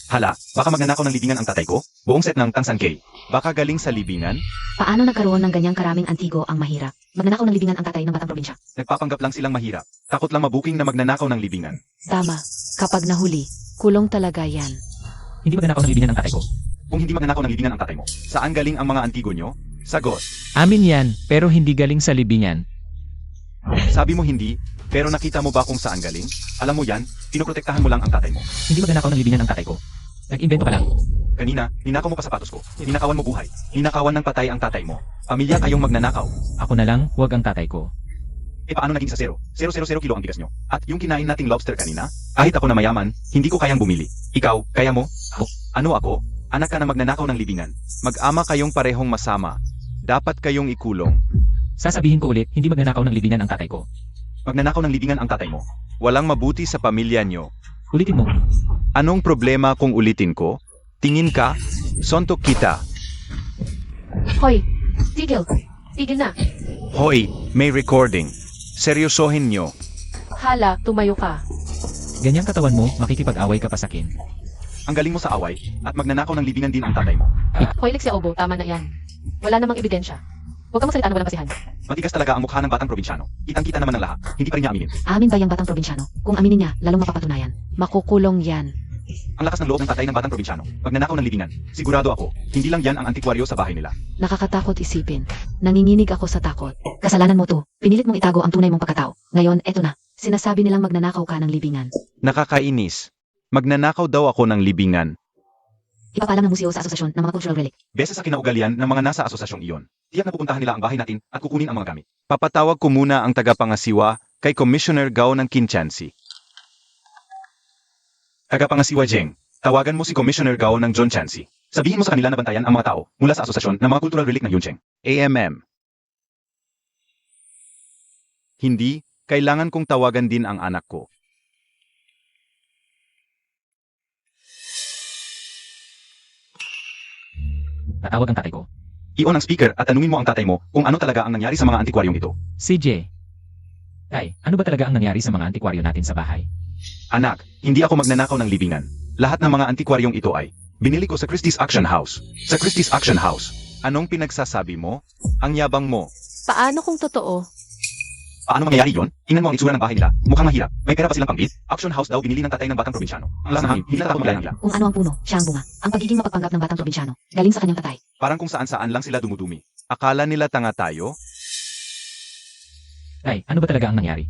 Hala, baka magnanakaw ng libingan ang tatay ko? Buong set ng Tangsankay. Baka galing sa libingan? Paano nagkaroon ng ganyang karaming antigo ang mahirap? Magnanakaw ng libingan ang tatay ng batang probinsya. Nagpapanggap lang silang mahirap. Takot lang mabuking na magnanakaw ng libingan. Tama, kapag nahuli, kulong talaga yan. Hindi magnanakaw ng libingan ang tatay ko. Kung hindi magnanakaw ng libingan ang tatay mo, saan galing ang mga Antigo nyo? Sagot. Amin yan, pero hindi galing sa libingan. Sabi mo hindi, pero nakita mo ba kung saan galing? Alam mo yan, pinoprotektahan mo lang ang tatay mo. Hindi magnanakaw ng libingan ang tatay ko. Nag-invento ka lang. Kanina, ninakaw mo pa sapatos ko. Ninakawan mo buhay. Ninakawan ng patay ang tatay mo. Pamilya kayong magnanakaw. Ako na lang, huwag ang tatay ko. E paano naging sa 0? 000 kilo ang bigas nyo. At yung kinain nating lobster kanina? Kahit ako na mayaman, hindi ko kayang bumili. Ikaw, kaya mo? Ako. Ano ako? Anak ka na magnanakaw ng libingan. Mag-ama kayong parehong masama. Dapat kayong ikulong. Sasabihin ko ulit, hindi magnanakaw ng libingan ang tatay ko. Magnanakaw ng libingan ang tatay mo. Walang mabuti sa pamilya nyo. Ulitin mo. Anong problema kung ulitin ko? Tingin ka? Sontok kita. Hoy, tigil. Tigil na. Hoy, may recording. Seryosohin nyo. Hala, tumayo ka. Ganyang katawan mo, makikipag-away ka pa sa akin. Ang galing mo sa away, at magnanakaw ng libingan din ang tatay mo. Hoy, Lexia Obo, tama na yan. Wala namang ebidensya. Huwag kang magsalita na walang basihan. Matigas talaga ang mukha ng batang probinsyano. Kitang-kita naman ng lahat. Hindi pa rin niya aminin. Amin ba yung batang probinsyano? Kung aminin niya, lalong mapapatunayan. Makukulong yan. Ang lakas ng loob ng tatay ng batang probinsyano. Magnanakaw ng libingan. Sigurado ako, hindi lang yan ang antikwaryo sa bahay nila. Nakakatakot isipin. Nanginginig ako sa takot. Kasalanan mo to. Pinilit mong itago ang tunay mong pagkatao. Ngayon, eto na. Sinasabi nilang magnanakaw ka ng libingan. Nakakainis. Magnanakaw daw ako ng libingan. Ipapalam ng museo sa asosasyon ng mga cultural relic. Bese sa kinaugalian ng mga nasa asosasyong iyon. Tiyak na pupuntahan nila ang bahay natin at kukunin ang mga gamit. Papatawag ko muna ang tagapangasiwa kay Commissioner Gao ng Kinchansi. Tagapangasiwa Jeng, tawagan mo si Commissioner Gao ng John Chansi. Sabihin mo sa kanila na bantayan ang mga tao mula sa asosasyon ng mga cultural relic ng Yuncheng. AMM. Hindi, kailangan kong tawagan din ang anak ko. Natawag ang tatay ko. I-on ang speaker at tanungin mo ang tatay mo kung ano talaga ang nangyari sa mga antikwaryong ito. CJ, Tay, ano ba talaga ang nangyari sa mga antikwaryo natin sa bahay? Anak, hindi ako magnanakaw ng libingan. Lahat ng mga antikwaryong ito ay binili ko sa Christie's Auction House. Sa Christie's Auction House. Anong pinagsasabi mo? Ang yabang mo. Paano kung totoo? Paano mangyayari yon? Tingnan mo ang itsura ng bahay nila. Mukhang mahirap. May pera pa silang pambit. Auction house daw binili ng tatay ng batang probinsyano. Ang lasahan, hindi natakot maglaya nila. Kung ano ang puno, siya ang bunga. Ang pagiging mapagpanggap ng batang probinsyano, galing sa kanyang tatay. Parang kung saan-saan lang sila dumudumi. Akala nila tanga tayo? Tay, ano ba talaga ang nangyari?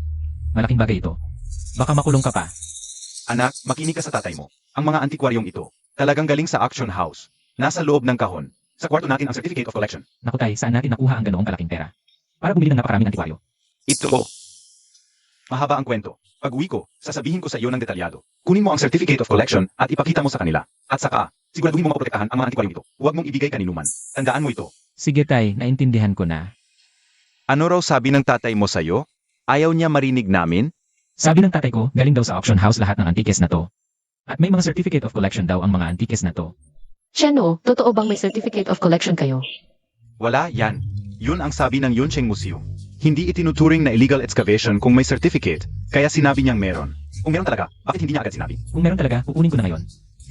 Malaking bagay ito. Baka makulong ka pa. Anak, makinig ka sa tatay mo. Ang mga antikwaryong ito, talagang galing sa auction house. Nasa loob ng kahon. Sa kwarto natin ang Certificate of Collection. Naku tay, saan natin nakuha ang ganoong kalaking pera? Para bumili ng napakaraming antikwaryo. Ito. Mahaba ang kwento. Pag uwi ko, sasabihin ko sa iyo ng detalyado. Kunin mo ang Certificate of Collection at ipakita mo sa kanila. At saka, siguraduhin mo maprotektahan ang mga antikwaryong ito. Huwag mong ibigay kaninuman. Tandaan mo ito. Sige tay, naintindihan ko na. Ano raw sabi ng tatay mo sa'yo? Ayaw niya marinig namin? Sabi ng tatay ko, galing daw sa auction house lahat ng antikes na to. At may mga certificate of collection daw ang mga antikes na to. Cheno, totoo bang may certificate of collection kayo? Wala yan. Yun ang sabi ng Yuncheng Museum. Hindi itinuturing na illegal excavation kung may certificate, kaya sinabi niyang meron. Kung meron talaga, bakit hindi niya agad sinabi? Kung meron talaga, kukunin ko na ngayon.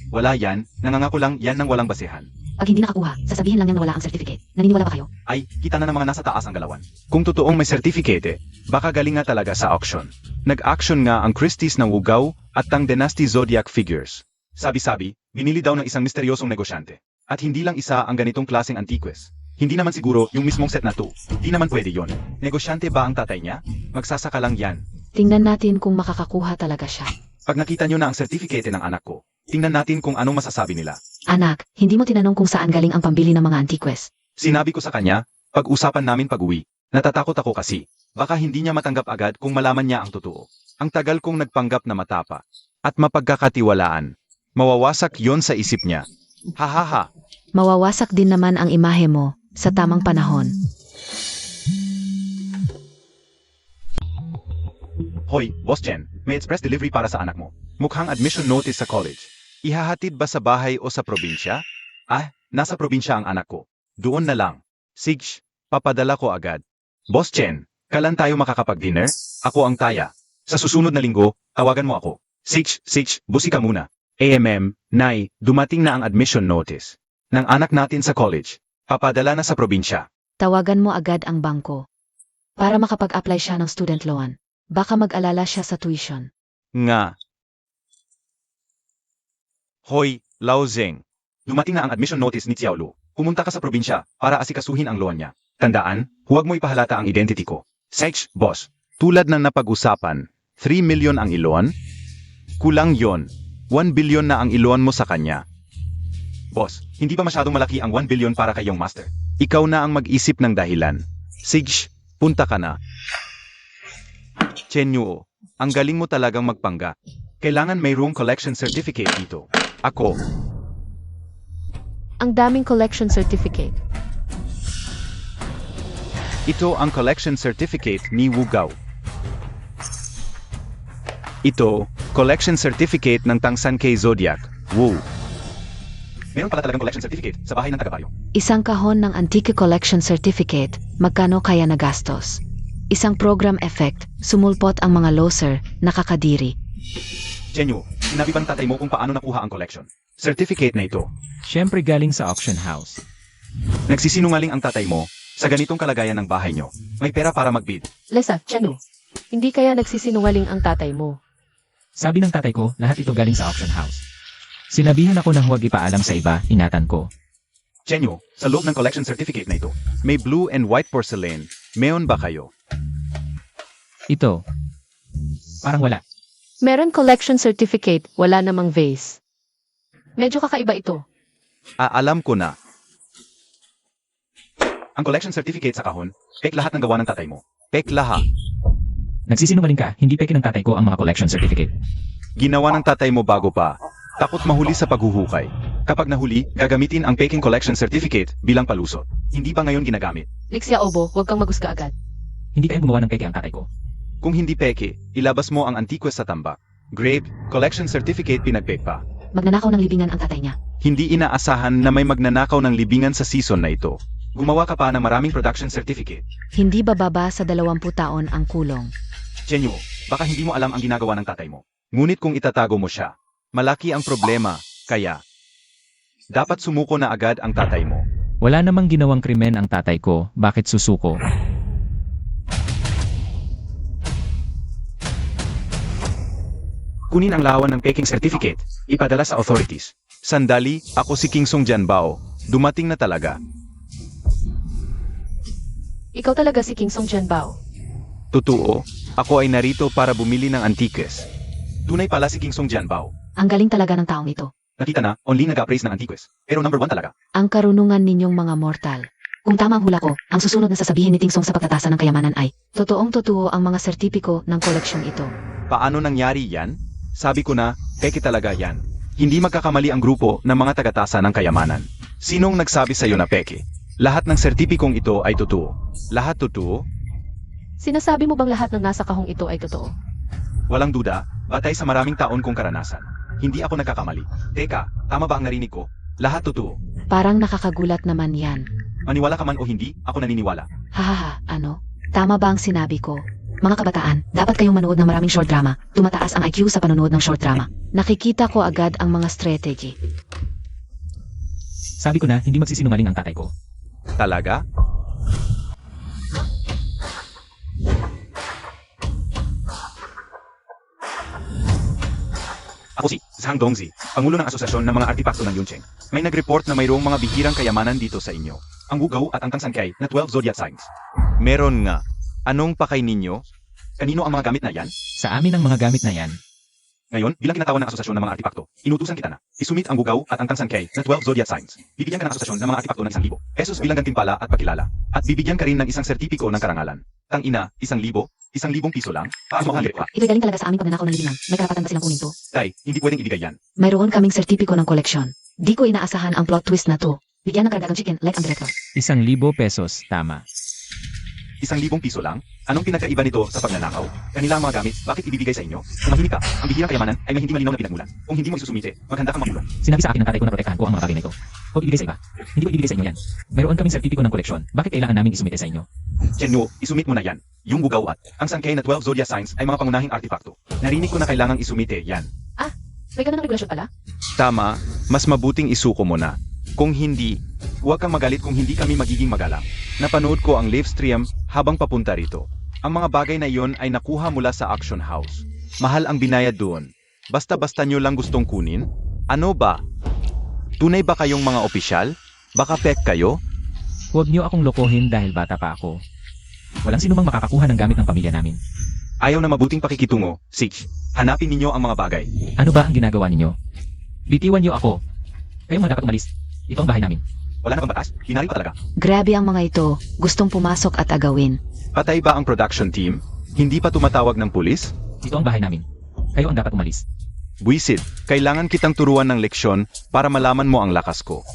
Wala yan, nangangako lang yan ng walang basehan. Pag hindi nakakuha, sasabihin lang niyang nawala ang certificate. Naniniwala ba kayo? Ay, kita na ng mga nasa taas ang galawan. Kung totoong may certificate, baka galing nga talaga sa auction. Nag-auction nga ang Christie's ng Wugao at ang Dynasty Zodiac figures. Sabi-sabi, binili daw ng isang misteryosong negosyante. At hindi lang isa ang ganitong klaseng antiques. Hindi naman siguro yung mismong set na to. Di naman pwede yon. Negosyante ba ang tatay niya? Magsasaka lang yan. Tingnan natin kung makakakuha talaga siya. Pag nakita nyo na ang certificate ng anak ko, tingnan natin kung anong masasabi nila. Anak, hindi mo tinanong kung saan galing ang pambili ng mga antiques. Sinabi ko sa kanya, pag-usapan namin pag-uwi. Natatakot ako kasi, baka hindi niya matanggap agad kung malaman niya ang totoo. Ang tagal kong nagpanggap na matapa. At mapagkakatiwalaan. Mawawasak yon sa isip niya. Hahaha. Mawawasak din naman ang imahe mo sa tamang panahon. Hoy, Boss Chen, may express delivery para sa anak mo. Mukhang admission notice sa college. Ihahatid ba sa bahay o sa probinsya? Ah, nasa probinsya ang anak ko. Doon na lang. Sige, papadala ko agad. Boss Chen, kailan tayo makakapag-dinner? Ako ang taya. Sa susunod na linggo, tawagan mo ako. Sige, busi ka muna. Nay, dumating na ang admission notice ng anak natin sa college. Papadala na sa probinsya. Tawagan mo agad ang bangko para makapag-apply siya ng student loan. Baka mag-alala siya sa tuition. Nga. Hoy, Lao Zeng. Dumating na ang admission notice ni Xiaolu. Pumunta ka sa probinsya para asikasuhin ang loan niya. Tandaan, huwag mo ipahalata ang identity ko. Sex, boss. Tulad ng napag-usapan, 3 million ang ilon? Kulang yon. 1 billion na ang ilon mo sa kanya. Boss, hindi ba masyadong malaki ang 1 billion para kay iyong master? Ikaw na ang mag-isip ng dahilan. Sige, punta ka na. Chenyo, ang galing mo talagang magpangga. Kailangan mayroong collection certificate dito. Ako. Ang daming collection certificate. Ito ang collection certificate ni Wugao. Ito, collection certificate ng Tangsan Kay Zodiac. Woo. Meron pala talagang collection certificate sa bahay ng taga-bayo. Isang kahon ng Antique Collection Certificate, magkano kaya nagastos? Isang program effect, sumulpot ang mga loser, nakakadiri. Chenyo, sinabi ba ng tatay mo kung paano nakuha ang collection? Certificate na ito. Siyempre galing sa auction house. Nagsisinungaling ang tatay mo sa ganitong kalagayan ng bahay nyo. May pera para magbid. Lesa, Cheno, hindi kaya nagsisinungaling ang tatay mo. Sabi ng tatay ko, lahat ito galing sa auction house. Sinabihan ako na huwag ipaalam sa iba, ingatan ko. Chenyo, sa loob ng collection certificate na ito, may blue and white porcelain. Meon ba kayo? Ito. Parang wala. Meron collection certificate, wala namang vase. Medyo kakaiba ito. Alam ko na. Ang collection certificate sa kahon, pek lahat ng gawa ng tatay mo. Pek lahat. Nagsisinungaling ka, hindi peke ng tatay ko ang mga collection certificate. Ginawa ng tatay mo bago pa. Takot mahuli sa paghuhukay. Kapag nahuli, gagamitin ang peking collection certificate bilang palusot. Hindi ba ngayon ginagamit? Lixia Obo, huwag kang magusga agad. Hindi kaya gumawa ng peke ang tatay ko. Kung hindi peke, ilabas mo ang antiques sa tambak. Grave, collection certificate pinagpek pa. Magnanakaw ng libingan ang tatay niya. Hindi inaasahan na may magnanakaw ng libingan sa season na ito. Gumawa ka pa ng maraming production certificate. Hindi bababa sa 20 taon ang kulong. Chenyo, baka hindi mo alam ang ginagawa ng tatay mo. Ngunit kung itatago mo siya, malaki ang problema, kaya dapat sumuko na agad ang tatay mo. Wala namang ginawang krimen ang tatay ko, bakit susuko? Kunin ang lawan ng peking certificate, ipadala sa authorities. Sandali, ako si King Song Jianbao. Dumating na talaga. Ikaw talaga si King Song Jianbao. Totoo, ako ay narito para bumili ng antiques. Tunay pala si King Song Jianbao. Ang galing talaga ng taong ito. Nakita na, only nag-appraise ng antiques. Pero number 1 talaga. Ang karunungan ninyong mga mortal. Kung tama ang hula ko, ang susunod na sasabihin ni Ting Song sa pagtatasa ng kayamanan ay, totoong totoo ang mga sertipiko ng koleksyon ito. Paano nangyari yan? Sabi ko na, peke talaga yan. Hindi magkakamali ang grupo ng mga tagatasa ng kayamanan. Sinong nagsabi sa'yo na peke? Lahat ng sertipikong ito ay totoo. Lahat totoo? Sinasabi mo bang lahat ng nasa kahong ito ay totoo? Walang duda, batay sa maraming taon kong karanasan. Hindi ako nagkakamali. Teka, tama ba ang narinig ko? Lahat totoo. Parang nakakagulat naman yan. Maniwala ka man o hindi, ako naniniwala. Hahaha, ano? Tama ba ang sinabi ko? Mga kabataan, dapat kayong manood ng maraming short drama. Tumataas ang IQ sa panonood ng short drama. Nakikita ko agad ang mga strategy. Sabi ko na, hindi magsisinungaling ang tatay ko. Talaga? Ako si Zhang Dongzi, Pangulo ng Asosasyon ng mga Artipakto ng Yuncheng. May nag-report na mayroong mga bihirang kayamanan dito sa inyo. Ang Wugaw at ang Tangsangkay na 12 zodiac signs. Meron nga. Anong pakay ninyo? Kanino ang mga gamit na yan? Sa amin ang mga gamit na yan. Ngayon, bilang kinatawan ng Asosasyon ng mga Artipakto, inutusan kita na isumit ang Wugaw at ang Tangsangkay na 12 zodiac signs. Bibigyan ka ng Asosasyon ng mga Artipakto ng 1,000 pesos bilang gantimpala at pagkilala. At bibigyan ka rin ng isang sertipiko ng karangalan. Tangina, 1,000, 1,000 piso lang? Paano mo halip ka? Ito'y galing talaga sa aming pagnanakaw ng libingan. May karapatan ba silang kunin to? Tay, hindi pwedeng ibigay yan. Mayroon kaming sertipiko ng koleksyon. Di ko inaasahan ang plot twist na to. Bigyan ng karagdagang chicken like ang director. 1,000 pesos, tama. 1,000 piso lang? Anong pinagkaiba nito sa pagnanakaw? Kanila ang mga gamit, bakit ibibigay sa inyo? Tumahimik ka. Ang bihirang kayamanan ay may hindi malinaw na pinagmulan. Kung hindi mo isusumite, maghanda kang makulong. Sinabi sa akin ng tatay ko na protektahan ko ang mga bagay na ito. Huwag ibigay sa iba. Hindi ko ibigay sa inyo yan. Mayroon kaming sertipiko ng koleksyon. Bakit kailangan namin isumite sa inyo? Chenyo, isumit mo na yan. Yung Wugaw at ang Sangkay na 12 zodiac signs ay mga pangunahing artefakto. Narinig ko na kailangang isumite yan. May ganun ang regulasyon pala? Tama, mas mabuting isuko mo na. Kung hindi, huwag kang magalit kung hindi kami magiging magalang. Napanood ko ang live stream habang papunta rito. Ang mga bagay na iyon ay nakuha mula sa auction house. Mahal ang binayad doon. Basta-basta nyo lang gustong kunin? Ano ba? Tunay ba kayong mga opisyal? Baka pek kayo? Huwag niyo akong lokohin dahil bata pa ako. Walang sinumang makakakuha ng gamit ng pamilya namin. Ayaw na mabuting pakikitungo, Six. Hanapin ninyo ang mga bagay. Ano ba ang ginagawa ninyo? Bitiwan niyo ako. Kayo mga dapat umalis. Ito ang bahay namin. Wala na bang batas? Hinari pa talaga. Grabe ang mga ito. Gustong pumasok at agawin. Patay ba ang production team? Hindi pa tumatawag ng pulis? Ito ang bahay namin. Kayo ang dapat umalis. Buisit, kailangan kitang turuan ng leksyon para malaman mo ang lakas ko.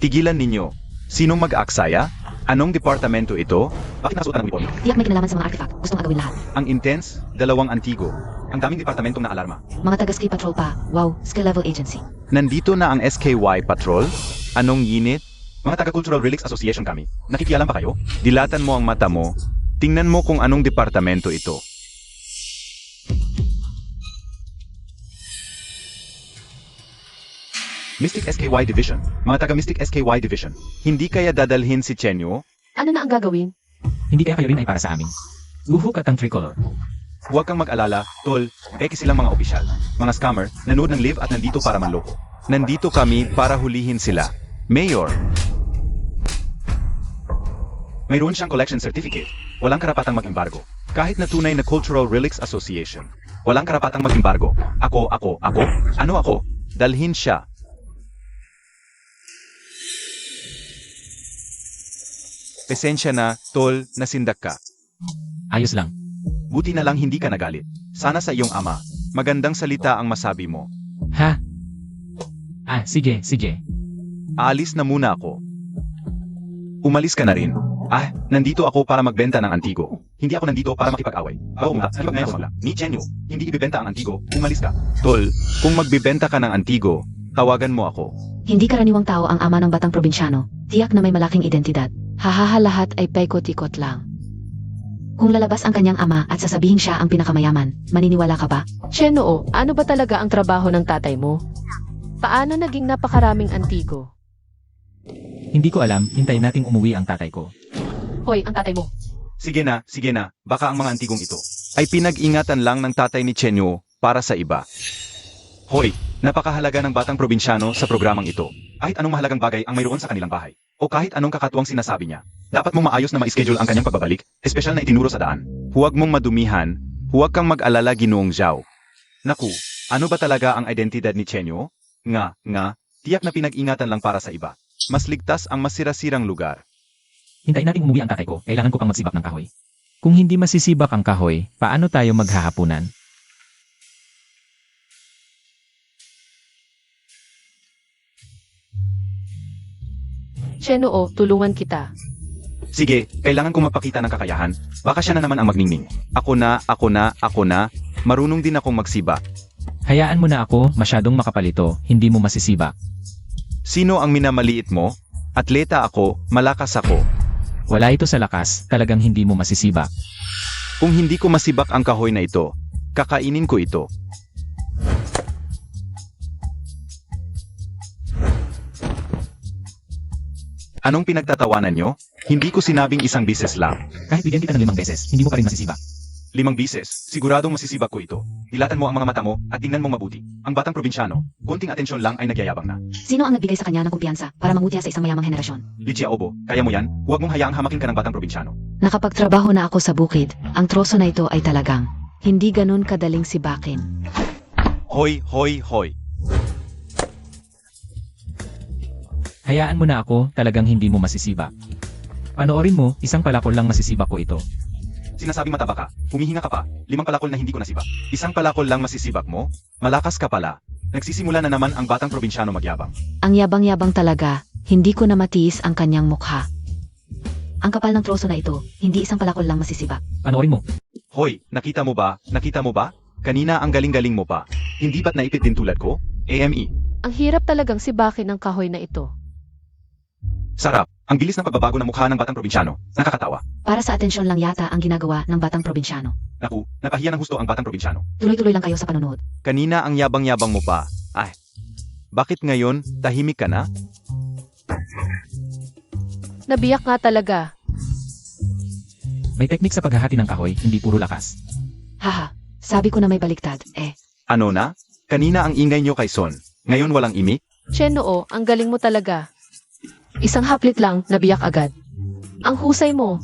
Tigilan ninyo. Sinong mag-aaksaya? Anong departamento ito? Bakit nasuotan ng uniforme? Tiyak may kinalaman sa mga artifact. Gustong agawin lahat. Ang intense, 2 antigo. Ang daming departamentong na-alarma. Mga taga-ski patrol pa. Wow, skill level agency. Nandito na ang SKY Patrol? Anong unit? Mga taga-Cultural Relics Association kami. Nakikialam ba kayo? Dilatan mo ang mata mo. Tingnan mo kung anong departamento ito. Mystic SKY Division. Mga taga-Mystic SKY Division. Hindi kaya dadalhin si Chenyo? Ano na ang gagawin? Hindi kaya kayo rin ay para sa amin. Luhok at ang tricolor. Huwag kang mag-alala, tol. Peke silang mga opisyal. Mga scammer, nanood ng live at nandito para manloko. Nandito kami para hulihin sila. Mayor. Mayroon siyang collection certificate. Walang karapatang mag-embargo. Kahit na tunay na Cultural Relics Association. Walang karapatang mag-embargo. Ako. Ano ako? Dalhin siya. Pesensya na, tol, nasindak ka. Ayos lang. Buti na lang hindi ka nagalit. Sana sa iyong ama, magandang salita ang masabi mo. Ha? Sige. Aalis na muna ako. Umalis ka na rin. Nandito ako para magbenta ng antigo. Hindi ako nandito para makipag-away. Oo nga, halipag ngayon magla. Ni Chenyo, hindi ibibenta ang antigo. Umalis ka. Tol, kung magbibenta ka ng antigo, tawagan mo ako. Hindi karaniwang tao ang ama ng batang probinsyano. Tiyak na may malaking identidad. Hahaha lahat ay paikot-ikot lang. Kung lalabas ang kanyang ama at sasabihin siya ang pinakamayaman, maniniwala ka ba? Chenoo, ano ba talaga ang trabaho ng tatay mo? Paano naging napakaraming antigo? Hindi ko alam, hintayin nating umuwi ang tatay ko. Hoy, ang tatay mo. Sige na, baka ang mga antigong ito ay pinag-ingatan lang ng tatay ni Chenyo para sa iba. Hoy, napakahalaga ng batang probinsyano sa programang ito. Kahit anong mahalagang bagay ang mayroon sa kanilang bahay, o kahit anong kakatuwang sinasabi niya, dapat mong maayos na ma-schedule ang kanyang pagbabalik, espesyal na itinuro sa daan. Huwag mong madumihan, huwag kang mag-alala Ginoong Zhao. Naku, ano ba talaga ang identidad ni Chenyo? Nga, tiyak na pinag-ingatan lang para sa iba. Mas ligtas ang masirasirang lugar. Hintayin nating umuwi ang tatay ko, kailangan ko pang magsibak ng kahoy. Kung hindi masisibak ang kahoy, paano tayo maghahapunan? Chenoo, tulungan kita. Sige, kailangan kong mapakita ng kakayahan. Baka siya na naman ang magningning. Ako na. Marunong din akong magsiba. Hayaan mo na ako, masyadong makapalito, hindi mo masisibak. Sino ang minamaliit mo? Atleta ako, malakas ako. Wala ito sa lakas, talagang hindi mo masisibak. Kung hindi ko masibak ang kahoy na ito, kakainin ko ito. Anong pinagtatawanan nyo? Hindi ko sinabing isang bises lang. Kahit bigyan kita ng 5 beses, hindi mo pa rin masisibak. 5 bises, siguradong masisibak ko ito. Dilatan mo ang mga mata mo at tingnan mong mabuti. Ang batang probinsyano, konting atensyon lang ay nagyayabang na. Sino ang nagbigay sa kanya ng kumpiyansa para manguti sa isang mayamang henerasyon? Lichia Obo, kaya mo yan? Huwag mong hayaang hamakin ka ng batang probinsyano. Nakapagtrabaho na ako sa bukid. Ang troso na ito ay talagang hindi ganun kadaling sibakin. Hoy. Hayaan mo na ako, talagang hindi mo masisibak. Panoorin mo, isang palakol lang masisibak ko ito. Sinasabing mataba ka, humihinga ka pa, 5 palakol na hindi ko nasibak. Isang palakol lang masisibak mo? Malakas ka pala. Nagsisimula na naman ang batang probinsyano magyabang. Ang yabang-yabang talaga, hindi ko na matiis ang kanyang mukha. Ang kapal ng troso na ito, hindi isang palakol lang masisibak. Panoorin mo. Hoy, nakita mo ba? Kanina ang galing-galing mo pa. Hindi ba't naipit din tulad ko? AME. Ang hirap talagang sibakin ng kahoy na ito. Sarap. Ang bilis ng pagbabago ng mukha ng batang probinsyano. Nakakatawa. Para sa atensyon lang yata ang ginagawa ng batang probinsyano. Naku, napahiya ng husto ang batang probinsyano. Tuloy-tuloy lang kayo sa panonood. Kanina ang yabang-yabang mo pa. Ay, bakit ngayon tahimik ka na? Nabiyak nga talaga. May teknik sa paghahati ng kahoy, hindi puro lakas. Haha, sabi ko na may baliktad. Ano na? Kanina ang ingay nyo kay Son. Ngayon walang imik? Chenoo, ang galing mo talaga. Isang haplit lang, nabiyak agad. Ang husay mo.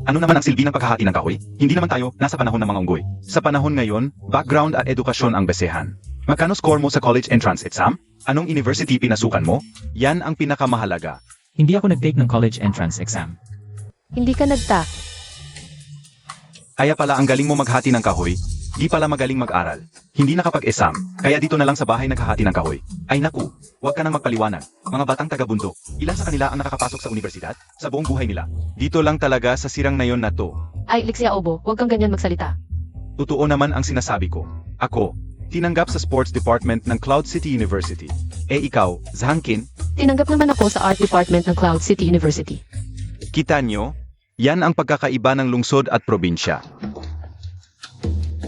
Ano naman ang silbi ng paghahati ng kahoy? Hindi naman tayo nasa panahon ng mga unggoy. Sa panahon ngayon, background at edukasyon ang basehan. Magkano score mo sa college entrance exam? Anong university pinasukan mo? Yan ang pinakamahalaga. Hindi ako nag-take ng college entrance exam. Hindi ka nagta. Kaya pala ang galing mo maghati ng kahoy, di pala magaling mag-aral. Hindi nakapag-exam, kaya dito na lang sa bahay naghahati ng kahoy. Ay naku, huwag ka nang magpaliwanag. Mga batang taga-bundok, ilan sa kanila ang nakakapasok sa universidad? Sa buong buhay nila. Dito lang talaga sa sirang na yon na to. Ay, Lixia Obo, huwag kang ganyan magsalita. Totoo naman ang sinasabi ko. Ako, tinanggap sa sports department ng Cloud City University. Ikaw, Zhangkin, Tinanggap naman ako sa art department ng Cloud City University. kita nyo? Yan ang pagkakaiba ng lungsod at probinsya.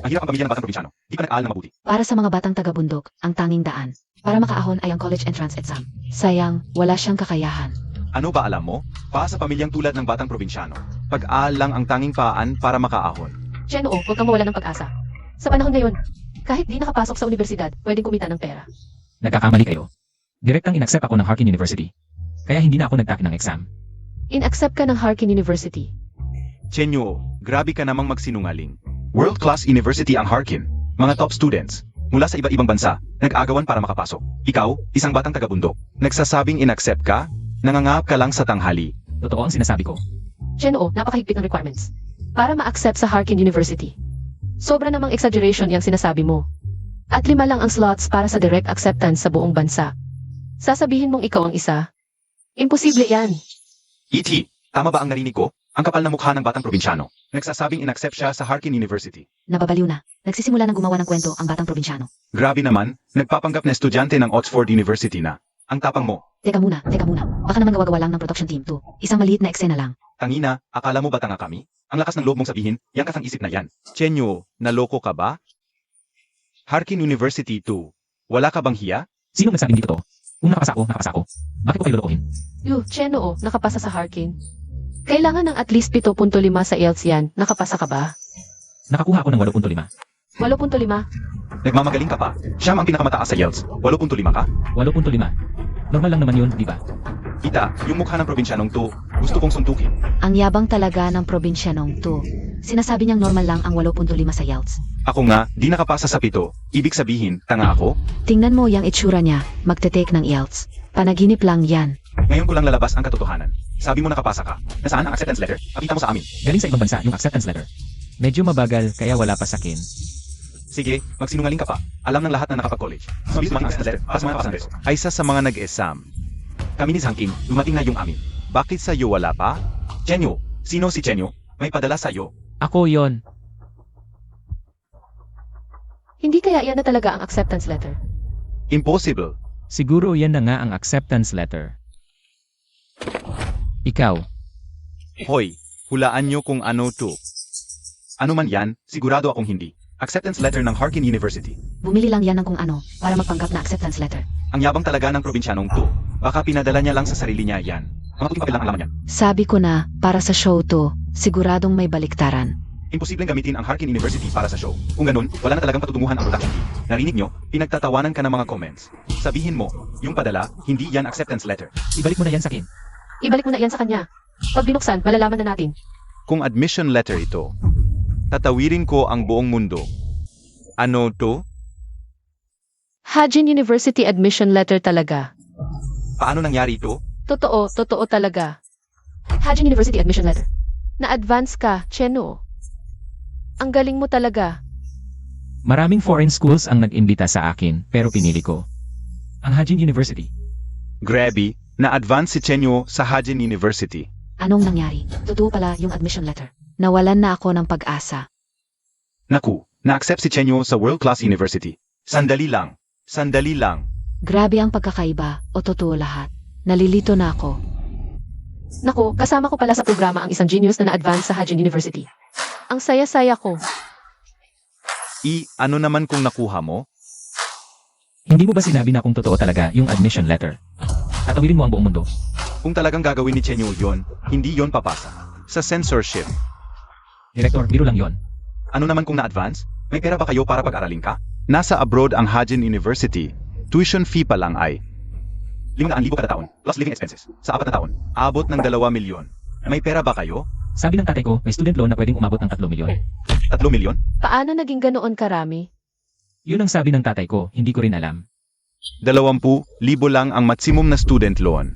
Ang hirap ang pamilya ng batang probinsyano. Di pa nag-aaral na mabuti. Para sa mga batang taga-bundok, ang tanging daan para makaahon ay ang college entrance exam. Sayang, wala siyang kakayahan. Ano ba alam mo? Pa sa pamilyang tulad ng batang probinsyano. Pag-aaral lang ang tanging paan para makaahon. Chenoo, huwag kang mawala ng pag-asa. Sa panahon ngayon, kahit di nakapasok sa universidad, pwedeng kumita ng pera. Nagkakamali kayo. Direktang in-accept ako ng Harkin University. Kaya hindi na ako nag-take ng exam. In-accept ka ng Harkin University. Chenyo, grabe ka namang magsinungaling. World-class university ang Harkin. Mga top students, mula sa iba-ibang bansa, nag-agawan para makapasok. Ikaw, isang batang taga-bundok, nagsasabing in-accept ka? Nangangahap ka lang sa tanghali. Totoo ang sinasabi ko. Chenoo, napakahigpit ng requirements. Para ma-accept sa Harkin University. Sobra namang exaggeration yung sinasabi mo. At 5 lang ang slots para sa direct acceptance sa buong bansa. Sasabihin mong ikaw ang isa? Imposible yan. E.T., tama ba ang narinig ko? Ang kapal na mukha ng batang probinsyano. Nagsasabing in-accept siya sa Harkin University. Nababaliw na. Nagsisimula ng gumawa ng kwento ang batang probinsyano. Grabe naman, nagpapanggap na estudyante ng Oxford University na. Ang tapang mo. Teka muna. Baka naman gawa-gawa lang ng production team to. Isang maliit na eksena lang. Tangina, akala mo ba tanga kami? Ang lakas ng loob mong sabihin, yang kasang isip na yan. Chenyo, naloko ka ba? Harkin University 2. Wala ka bang hiya? Sino nagsabing dito to? Kung nakapasa ako, nakapasa ako. Bakit ko kayo lolokohin? Cheno nakapasa sa Harkin. Kailangan ng at least 7.5 sa IELTS yan. Nakapasa ka ba? Nakakuha ako ng 8.5. 8.5? Nagmamagaling ka pa. Siyam ang pinakamataas sa IELTS. 8.5 ka? 8.5. Normal lang naman yun, di ba? Ita, yung mukha ng probinsyanong to, gusto kong suntukin. Ang yabang talaga ng probinsyanong to. Sinasabi niyang normal lang ang 8.5 sa IELTS. Ako nga, di nakapasa sa 7. Ibig sabihin, tanga ako? Tingnan mo yung itsura niya, magte-take ng IELTS. Panaginip lang yan. Ngayon ko lang lalabas ang katotohanan. Sabi mo nakapasa ka. Nasaan ang acceptance letter? Pakita mo sa amin. Galing sa ibang bansa yung acceptance letter. Medyo mabagal kaya wala pa sakin. Sige, magsinungaling ka pa. Alam ng lahat na nakapag-college. Mabilis mga acceptance letter para sa mga passengers. Ay isa sa mga nag-exam. Kami ni Zhangking, dumating na yung amin. Bakit sa iyo wala pa? Chenyo, sino si Chenyo? May padala sa iyo. Ako yon. Hindi kaya yan na talaga ang acceptance letter. Impossible. Siguro yan na nga ang acceptance letter. Ikaw, Hoy, hulaan nyo kung ano to. Ano man yan, sigurado akong hindi. Acceptance letter ng Harkin University. Bumili lang yan ng kung ano para magpanggap na acceptance letter. Ang yabang talaga ng probinsyanong to. Baka pinadala niya lang sa sarili niya yan. Mga puting papel lang ang laman yan. Sabi ko na, para sa show to, siguradong may baliktaran. Imposibleng gamitin ang Harkin University para sa show. Kung ganun, wala na talagang patutunguhan ang production team. Narinig nyo, pinagtatawanan ka ng mga comments. Sabihin mo, yung padala, hindi yan acceptance letter. ibalik mo na yan sa akin. Ibalik mo na yan sa kanya. Pag binuksan, malalaman na natin. Kung admission letter ito, tatawirin ko ang buong mundo. Ano to? Hajin University admission letter talaga. Paano nangyari ito? Totoo talaga. Hajin University admission letter. Na-advance ka, Cheno. Ang galing mo talaga. Maraming foreign schools ang nag-imbita sa akin pero pinili ko ang Hajin University. Grabe, na-advance si Chenyo sa Hajin University. Anong nangyari? Totoo pala yung admission letter. Nawalan na ako ng pag-asa. Naku, na-accept si Chenyo sa world-class university. Sandali lang. Sandali lang. Grabe ang pagkakaiba, o totoo lahat. Nalilito na ako. Naku, kasama ko pala sa programa ang isang genius na na-advance sa Hajin University. Ang saya-saya ko. Ano naman kung nakuha mo? Hindi mo ba sinabi na kung totoo talaga yung admission letter? Tatawirin mo ang buong mundo. Kung talagang gagawin ni Chenyo yon, hindi yon papasa. Sa censorship. Director, biro lang yon. Ano naman kung na-advance? May pera ba kayo para pag-aralin ka? Nasa abroad ang Hajin University. Tuition fee pa lang ay 500,000 kada taon, plus living expenses. Sa 4 na taon, abot ng 2 milyon. May pera ba kayo? Sabi ng tatay ko, may student loan na pwedeng umabot ng 3 milyon. 3 milyon? Paano naging ganoon karami? Yun ang sabi ng tatay ko, hindi ko rin alam. 20,000 lang ang maximum na student loan.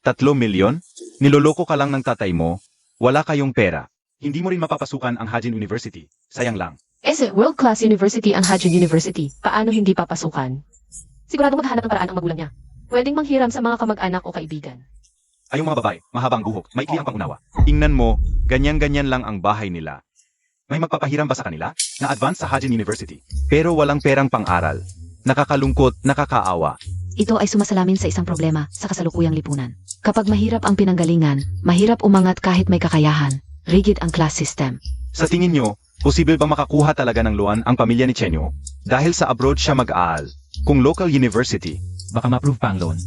3 milyon? Niloloko ka lang ng tatay mo? Wala kayong pera. Hindi mo rin mapapasukan ang Hajin University. Sayang lang. World-class university ang Hajin University. Paano hindi papasukan? Sigurado maghahanap ng paraan ang magulang niya. Pwedeng manghiram sa mga kamag-anak o kaibigan. Ay yung mga babae, mahabang buhok, maikli ang pangunawa. Tingnan mo, ganyan-ganyan lang ang bahay nila. May magpapahiram ba sa kanila? Na-advance sa Hajin University. Pero walang perang pang-aral. Nakakalungkot, nakakaawa. Ito ay sumasalamin sa isang problema sa kasalukuyang lipunan. Kapag mahirap ang pinanggalingan, mahirap umangat kahit may kakayahan. Rigid ang class system. Sa tingin nyo, posible ba makakuha talaga ng loan ang pamilya ni Chenyo? Dahil sa abroad siya mag-aaral. Kung local university, Baka ma-approve pa ang loan.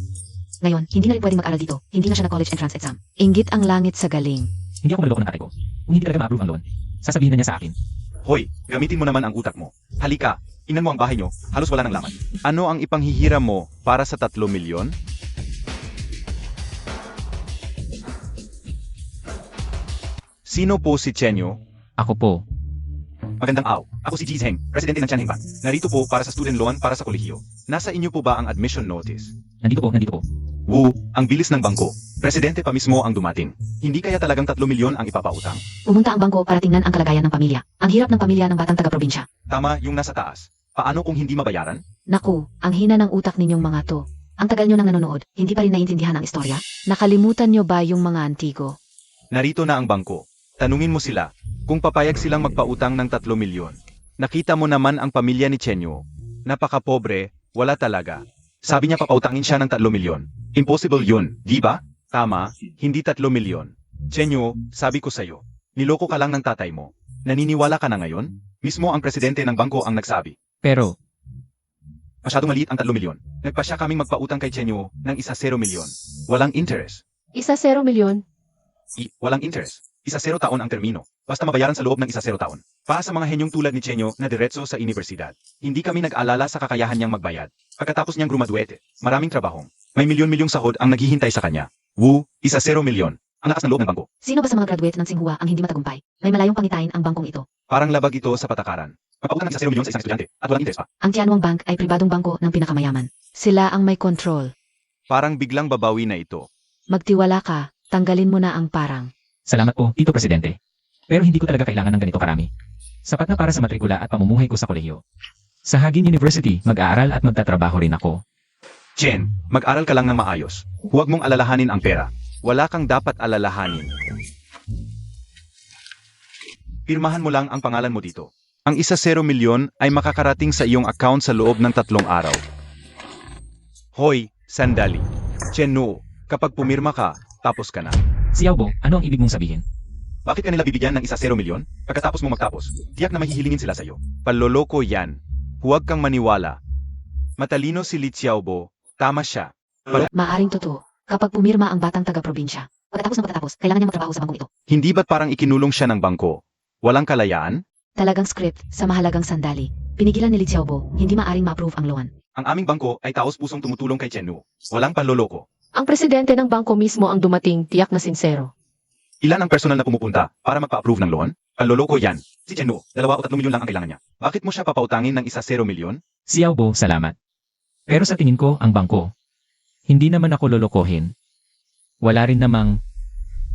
Ngayon, hindi na rin pwedeng mag-aral dito. Hindi na siya na-college entrance exam. Inggit ang langit sa galing. Hindi ako maloloko ng tatay ko. Kung hindi talaga ma-approve ang loan, sasabihin na niya sa akin. hoy, gamitin mo naman ang utak mo. Halika, tingnan mo ang bahay nyo, halos wala ng laman. Ano ang ipanghihiram mo para sa 3 milyon? Sino po si Chenyo? Ako po. Magandang araw. Ako si Ji Zheng, presidente ng Tianheng Bank. Narito po para sa student loan para sa kolehiyo. Nasa inyo po ba ang admission notice? Nandito po. Woo, ang bilis ng bangko. Presidente pa mismo ang dumating. Hindi kaya talagang 3 milyon ang ipapautang. Pumunta ang bangko para tingnan ang kalagayan ng pamilya. Ang hirap ng pamilya ng batang taga-probinsya. Tama yung nasa taas. Paano kung hindi mabayaran? Naku, ang hina ng utak ninyong mga to. Ang tagal nyo nang nanonood, hindi pa rin naiintindihan ang istorya? Nakalimutan nyo ba yung mga antigo? Narito na ang bangko. Tanungin mo sila kung papayag silang magpautang ng 3 milyon. Nakita mo naman ang pamilya ni Chenyo. Napaka-pobre, wala talaga. Sabi niya papautangin siya ng 3 milyon. Impossible yun, di ba? Tama, hindi 3 milyon. Chenyo, sabi ko sa'yo, niloko ka lang ng tatay mo. Naniniwala ka na ngayon? Mismo ang presidente ng bangko ang nagsabi. Pero, Masyadong maliit ang 3 milyon. Nagpasya kaming magpautang kay Chenyo ng 1 milyon. Walang interest. 1 milyon? Walang interest. 1 taon ang termino. Basta mabayaran sa loob ng 1 taon. Para sa mga henyong tulad ni Chenyo na diretso sa universidad. Hindi kami nag-alala sa kakayahan niyang magbayad. Pagkatapos niyang grumaduete, maraming trabahong. May milyon-milyong sahod ang naghihintay sa kanya. 1 milyon. Ang lakas ng loob ng bangko. Sino ba sa mga graduate ng Tsinghua ang hindi matagumpay? May malayong pangitain ang bangkong ito. Parang labag ito sa patakaran. Magpautang ng 1 milyon sa isang estudyante at walang interest pa. Ang Tianwang Bank ay pribadong bangko ng pinakamayaman. Sila ang may control. Parang biglang babawi na ito. Magtiwala ka, tanggalin mo na ang parang. salamat po, Tito Presidente. Pero hindi ko talaga kailangan ng ganito karami. Sapat na para sa matrikula at pamumuhay ko sa kolehiyo. Sa Hagin University, mag-aaral at magtatrabaho rin ako. Chen, mag-aral ka lang ng maayos. Huwag mong alalahanin ang pera. Wala kang dapat alalahanin. Pirmahan mo lang ang pangalan mo dito. Ang 1 milyon ay makakarating sa iyong account sa loob ng 3 araw. Hoy, sandali. Chen No, kapag pumirma ka, tapos ka na. Xiaobo, ano ang ibig mong sabihin? Bakit kanila bibigyan ng 1 milyon? Pagkatapos mo magtapos, tiyak na may hihilingin sila sa'yo. Panloloko yan. Huwag kang maniwala. Matalino si Li Xiaobo. Tama siya. Maaring totoo. Kapag pumirma ang batang taga-probinsya, pagkatapos, kailangan niya magtrabaho sa bangkong ito. Hindi ba't parang ikinulong siya ng bangko? Walang kalayaan? Talagang script sa mahalagang sandali. Pinigilan ni Li Xiaobo, hindi maaring ma-approve ang loan. Ang aming bangko ay taos-pusong tumutulong kay Chen Nu. Walang panloloko. Ang presidente ng bangko mismo ang dumating, tiyak na sincero. Ilan ang personal na pumupunta para magpa-approve ng loan? Panloloko yan. Si Chen Nu, 2 o 3 milyon lang ang kailangan niya. Bakit mo siya papautangin ng 1 milyon? Xiaobo, salamat. Pero sa tingin ko, ang bangko, hindi naman ako lolokohin. Wala rin namang,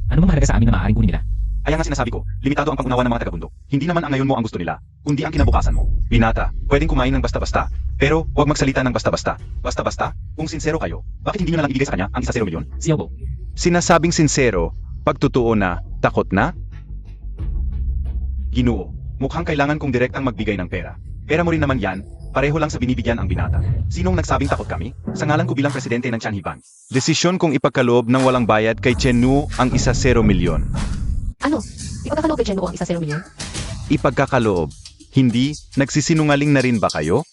ano bang mahalaga sa amin na maaaring kunin nila? Kaya nga sinasabi ko, limitado ang pangunawa ng mga taga-bundok. Hindi naman ang ngayon mo ang gusto nila, kundi ang kinabukasan mo. Binata, pwedeng kumain ng basta-basta. Pero, huwag magsalita ng basta-basta. Basta-basta? Kung sincero kayo, bakit hindi nyo na lang ibigay sa kanya ang 1 milyon? Xiaobo, Sinasabing sincero, pagtotoo na, takot na? Ginoo, mukhang kailangan kong direktang magbigay ng pera. Pera mo rin naman yan, pareho lang sa binibigyan ang binata. Sinong nagsabing takot kami? Sa ngalan ko bilang presidente ng Tianhe Bank. Desisyon kong ipagkaloob ng walang bayad kay Chen Nu ang 1 milyon. Ano? Ipagkakaloob kay Chen ang 1 milyon? Ipagkakaloob. Hindi, nagsisinungaling na rin ba kayo?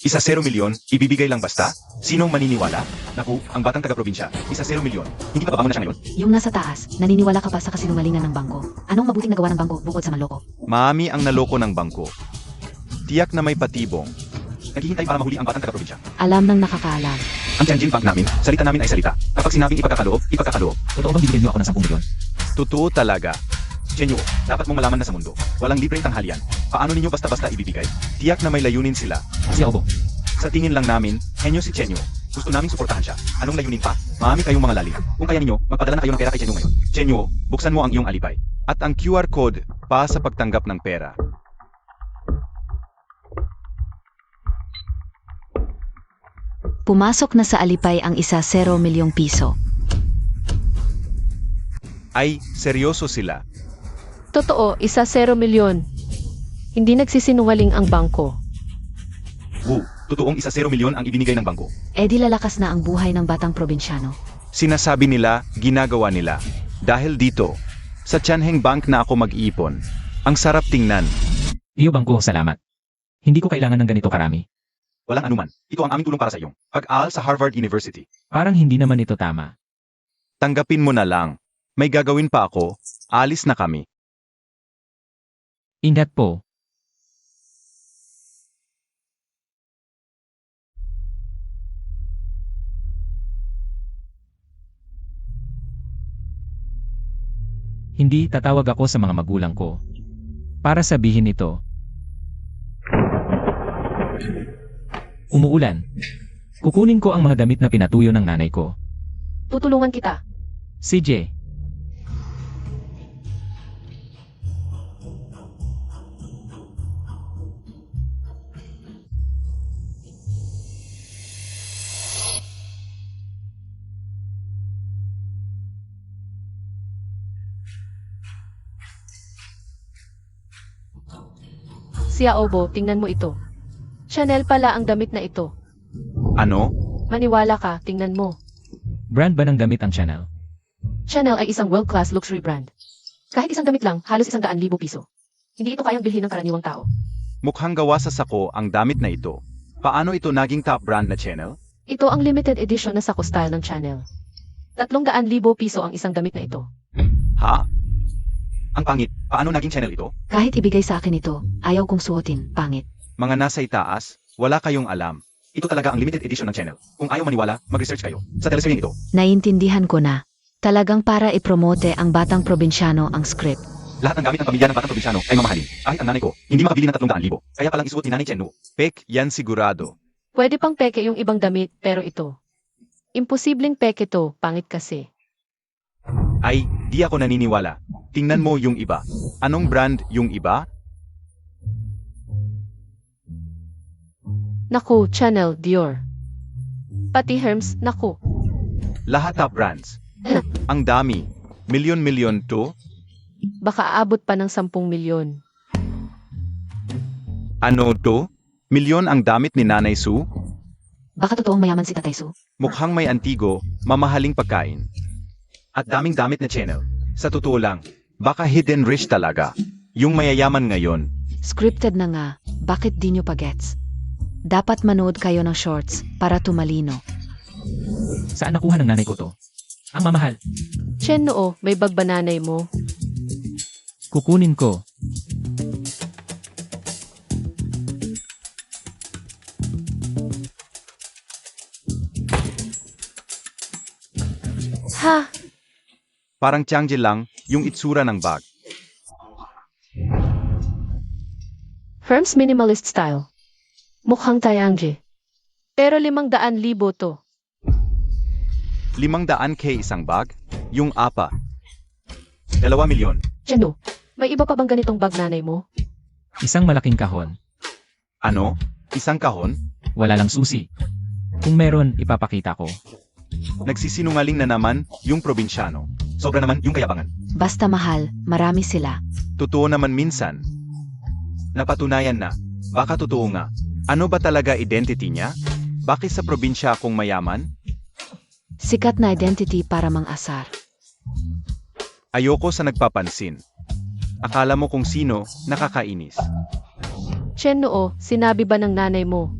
1 milyon, ibibigay lang basta? Sinong maniniwala? Naku, ang batang taga-probinsya, 1 milyon. Hindi ba babangon na siya ngayon? Yung nasa taas, naniniwala ka pa sa kasinungalingan ng bangko. Anong mabuting nagawa ng bangko bukod sa manloko? Maami ang naloko ng bangko. Tiyak na may patibong. Naghihintay para mahuli ang batang taga-probinsya. Alam ng nakakaalam. Ang Tianjin Bank namin, salita namin ay salita. Kapag sinabing ipagkakaloob, ipagkakaloob. totoo bang bibigyan niyo ako ng 10 milyon? Totoo talaga. Chenyo, dapat mong malaman na sa mundo, walang libreng tanghalian. Paano ninyo basta-basta ibibigay? Tiyak na may layunin sila. Xiaobo, Sa tingin lang namin, henyo si Chenyo. Gusto naming suportahan siya. Anong layunin pa? Maami kayong mga lalim. Kung kaya ninyo, magpadala na kayo ng pera kay Chenyo ngayon. Chenyo, buksan mo ang iyong alipay. At ang QR code pa sa pagtanggap ng pera. Pumasok na sa alipay ang 1 milyong piso. Ay, seryoso sila. Totoo, 1 milyon. Hindi nagsisinungaling ang bangko. Totoong 1 milyon ang ibinigay ng bangko. Eh di lalakas na ang buhay ng batang probinsyano. Sinasabi nila, ginagawa nila. Dahil dito, sa Tianhe Bank na ako mag-iipon. Ang sarap tingnan. iyo bangko, salamat. Hindi ko kailangan ng ganito karami. Walang anuman. Ito ang aming tulong para sa iyong pag-aaral sa Harvard University. Parang hindi naman ito tama. Tanggapin mo na lang. May gagawin pa ako. Alis na kami. Ingat po. Hindi tatawag ako sa mga magulang ko para sabihin ito. Umuulan. Kukunin ko ang mga damit na pinatuyo ng nanay ko. Tutulungan kita. CJ. Xiaobo, tingnan mo ito. Chanel pala ang damit na ito. Ano? Maniwala ka, tingnan mo. Brand ba ng damit ang channel? Chanel ay isang world-class luxury brand. Kahit isang damit lang, halos 100,000 piso. Hindi ito kayang bilhin ng karaniwang tao. Mukhang gawa sa sako ang damit na ito. Paano ito naging top brand na Chanel? Ito ang limited edition na sako style ng Chanel. 300,000 piso ang isang damit na ito. Ha? Ang pangit. Paano naging Chanel ito? Kahit ibigay sa akin ito, ayaw kong suotin, pangit. Mga nasa itaas, wala kayong alam. Ito talaga ang limited edition ng Chanel. Kung ayaw maniwala, mag-research kayo. Sa teleseryeng ito, Naiintindihan ko na. Talagang para ipromote ang batang probinsyano ang script. lahat ng gamit ng pamilya ng batang probinsyano ay mamahalin. Kahit ang nanay ko, hindi makabili ng 300,000. Kaya palang isuot ni Nanay Chen, no? Pek, yan sigurado. Pwede pang peke yung ibang damit, pero ito. Imposibleng peke to, pangit kasi. Ay, di ako naniniwala. Tingnan mo yung iba. Anong brand yung iba? Naku, Chanel, Dior. Pati Hermes, naku. Lahat top brands. Ang dami. Milyon-milyon to? Baka aabot pa ng 10 milyon. Ano to? Milyon ang damit ni Nanay Su? Baka totoong mayaman si Tatay Su. Mukhang may antigo, mamahaling pagkain. At daming damit na Chanel. Sa totoo lang, baka hidden rich talaga. Yung mayayaman ngayon. Scripted na nga, bakit di nyo pa gets? Dapat manood kayo ng shorts para tumalino. Saan nakuha ng nanay ko to? Ang mamahal. Chen noo, may bag ba nanay mo? Kukunin ko. Ha? Parang Changjil lang, yung itsura ng bag. Hermes minimalist style. Mukhang Tayangji. Pero 500,000 to. 500K isang bag? Yung apa. 2 milyon. Cheno, may iba pa bang ganitong bag nanay mo? Isang malaking kahon. Ano? Isang kahon? Wala lang susi. Kung meron, ipapakita ko. Nagsisinungaling na naman yung probinsyano. Sobra naman yung kayabangan. Basta mahal, marami sila. Totoo naman minsan. Napatunayan na. Baka totoo nga. Ano ba talaga identity niya? Bakit sa probinsya akong mayaman? Sikat na identity para mang-asar. Ayoko sa nagpapansin. Akala mo kung sino, nakakainis. Chen noo, sinabi ba ng nanay mo?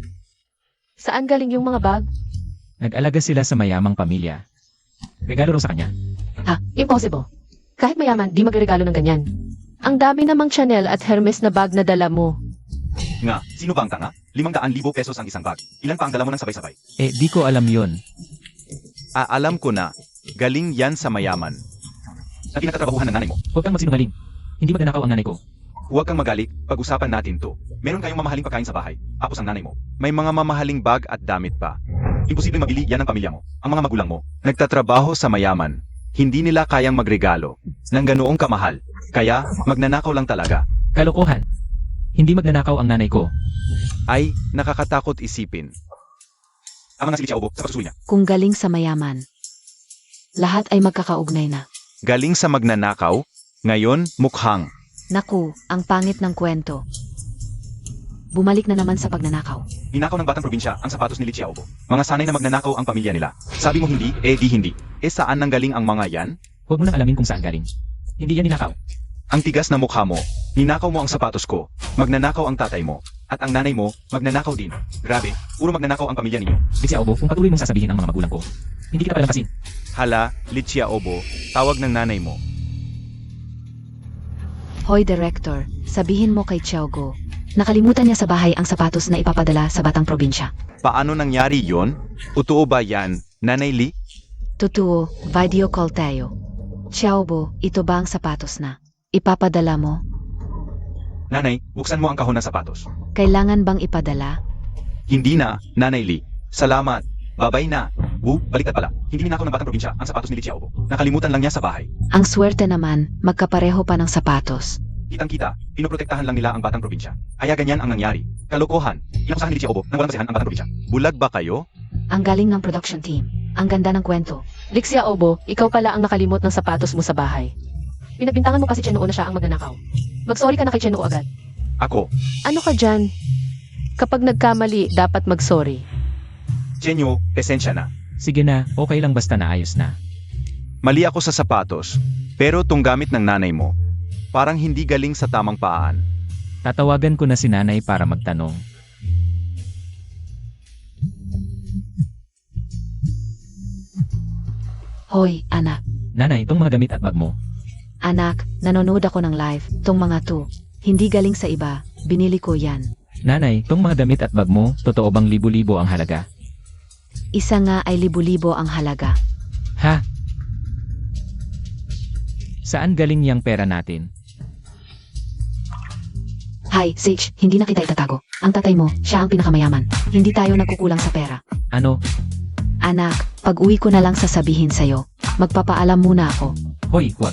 Saan galing yung mga bag? Nag-alaga sila sa mayamang pamilya. Regalo raw sa kanya. Ha, impossible. Kahit mayaman, di magregalo ng ganyan. Ang dami namang Chanel at Hermes na bag na dala mo. Nga, sino ba ang tanga? 500,000 pesos ang isang bag. Ilan pa ang dala mo ng sabay-sabay? Di ko alam yon. Alam ko na. Galing yan sa mayaman. Na pinagtatrabahuhan ng nanay mo. Huwag kang magsinungaling. Hindi magnanakaw ang nanay ko. Huwag kang magalit, pag-usapan natin to. Meron kayong mamahaling pagkain sa bahay. Tapos ang nanay mo. May mga mamahaling bag at damit pa. Imposibleng mabili yan ng pamilya mo. Ang mga magulang mo. Nagtatrabaho sa mayaman. Hindi nila kayang magregalo ng ganoong kamahal. Kaya, magnanakaw lang talaga. Kalokohan. Hindi magnanakaw ang nanay ko. Ay, nakakatakot isipin. Ang mga silitsya ubo sa pagsusuli niya. Kung galing sa mayaman, lahat ay magkakaugnay na. Galing sa magnanakaw, ngayon mukhang. Naku, ang pangit ng kwento. Bumalik na naman sa pagnanakaw. Ninakaw ng batang probinsya ang sapatos ni Lichia Obo. Mga sanay na magnanakaw ang pamilya nila. Sabi mo hindi, di hindi. Saan nanggaling ang mga yan? Huwag mo nang alamin kung saan galing. Hindi yan ninakaw. Ang tigas na mukha mo. Ninakaw mo ang sapatos ko. Magnanakaw ang tatay mo. At ang nanay mo, magnanakaw din. Grabe, puro magnanakaw ang pamilya ninyo. Licia Obo, kung patuloy mong sasabihin ang mga magulang ko, hindi kita palampasin. Hala, Lichia Obo, tawag ng nanay mo. Hoy Director, sabihin mo kay Xiaogo. Nakalimutan niya sa bahay ang sapatos na ipapadala sa batang probinsya. Paano nangyari yon? Totoo ba yan, Nanay Li? Totoo, video call tayo. Xiaobo, ito ba ang sapatos na ipapadala mo? Nanay, buksan mo ang kahon ng sapatos. Kailangan bang ipadala? Hindi na, Nanay Li. Salamat. Babay na. Baliktad pala. Hindi ninakaw ng batang probinsya ang sapatos ni Lichia Obo. Nakalimutan lang niya sa bahay. Ang swerte naman, magkapareho pa ng sapatos. Kitang-kita, pinoprotektahan lang nila ang batang probinsya. Kaya ganyan ang nangyari. Kalokohan. Inakusahan ni Lichia Obo nang walang basehan ang batang probinsya. Bulag ba kayo? Ang galing ng production team. Ang ganda ng kwento. Lixia Obo, ikaw pala ang nakalimot ng sapatos mo sa bahay. Pinagbintangan mo kasi Chen noo na siya ang magnanakaw. Mag-sorry ka na kay Chen noo agad. Ako. Ano ka dyan? Kapag nagkamali, dapat mag-sorry. Chenyo, esensya na. Sige na, okay lang basta naayos na. Mali ako sa sapatos, pero tong gamit ng nanay mo, parang hindi galing sa tamang paan. Tatawagan ko na si nanay para magtanong. Hoy, anak. Nanay, itong mga gamit at bag mo. Anak, nanonood ako ng live. Tong mga to, hindi galing sa iba. Binili ko yan. Nanay, itong mga damit at bag mo, totoo bang libo-libo ang halaga? Isa nga ay libo-libo ang halaga. Ha? Saan galing yang pera natin? Hi, Sage, hindi na kita itatago. Ang tatay mo, siya ang pinakamayaman. Hindi tayo nagkukulang sa pera. Ano? Anak, pag uwi ko na lang sasabihin sa'yo. Magpapaalam muna ako. Hoy, wag.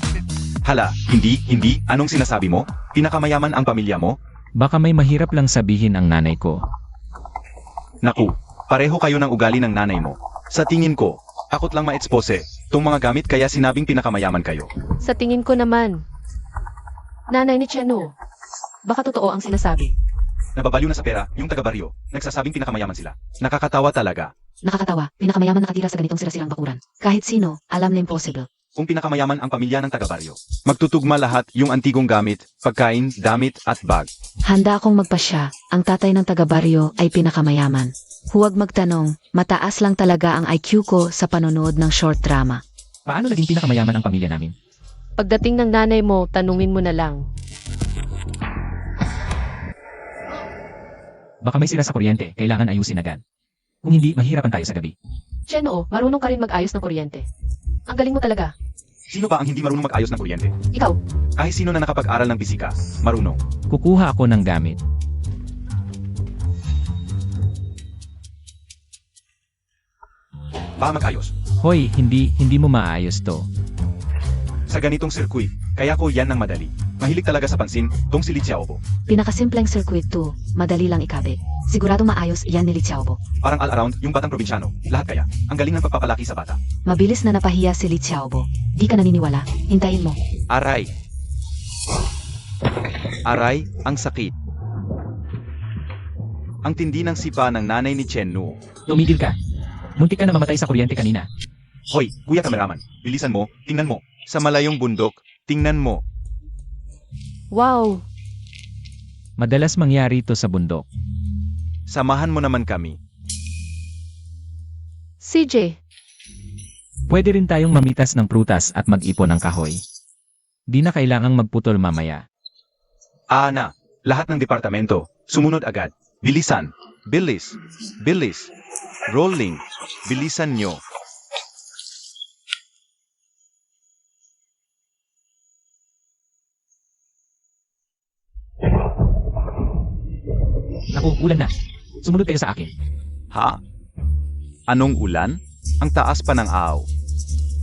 Hala, hindi, anong sinasabi mo? Pinakamayaman ang pamilya mo? Baka may mahirap lang sabihin ang nanay ko. Naku, pareho kayo ng ugali ng nanay mo. Sa tingin ko, akot lang ma-expose, tong mga gamit kaya sinabing pinakamayaman kayo. Sa tingin ko naman, nanay ni Cheno, baka totoo ang sinasabi. Nababaliw na sa pera, yung taga-baryo, nagsasabing pinakamayaman sila. Nakakatawa talaga. Nakakatawa, pinakamayaman nakatira sa ganitong sirasirang bakuran. Kahit sino, alam na impossible. Kung pinakamayaman ang pamilya ng taga-baryo, magtutugma lahat yung antigong gamit, pagkain, damit at bag. Handa akong magpasya, ang tatay ng taga-baryo ay pinakamayaman. Huwag magtanong, mataas lang talaga ang IQ ko sa panonood ng short drama. Paano naging pinakamayaman ang pamilya namin? Pagdating ng nanay mo, tanungin mo na lang. Baka may sira sa kuryente, kailangan ayusin agad. Kung hindi, mahirapan tayo sa gabi. Cheno, marunong ka rin mag-ayos ng kuryente. Ang galing mo talaga. Sino ba ang hindi marunong mag-ayos ng kuryente? Ikaw, Kahit sino na nakapag-aral ng bisika, marunong. Kukuha ako ng gamit. Baka mag-ayos. Hoy, hindi mo maayos to. Sa ganitong circuit, kaya ko yan ng madali. Mahilig talaga sa pansin, tong si Li Xiaobo. Pinakasimpleng circuit to, madali lang ikabe. Siguradong maayos yan ni Li Xiaobo. Parang all-around, yung batang probinsyano. Lahat kaya. Ang galing ng pagpapalaki sa bata. Mabilis na napahiya si Li Xiaobo. Di ka naniniwala, hintayin mo. Aray. Aray, ang sakit. Ang tindi ng sipa ng nanay ni Chen Nu. Tumigil ka. Muntik ka na mamatay sa kuryente kanina. Hoy, kuya kameraman, bilisan mo, tingnan mo. Sa malayong bundok, tingnan mo. wow, Madalas mangyari ito sa bundok. Samahan mo naman kami. CJ, Pwede rin tayong mamitas ng prutas at mag-ipon ng kahoy. Di na kailangang magputol mamaya. Ana, lahat ng departamento, sumunod agad. Bilisan. Bilis. Bilis. Rolling. Bilisan nyo. Naku, ulan na. Sumunod kayo sa akin. Ha? Anong ulan? Ang taas pa ng aw.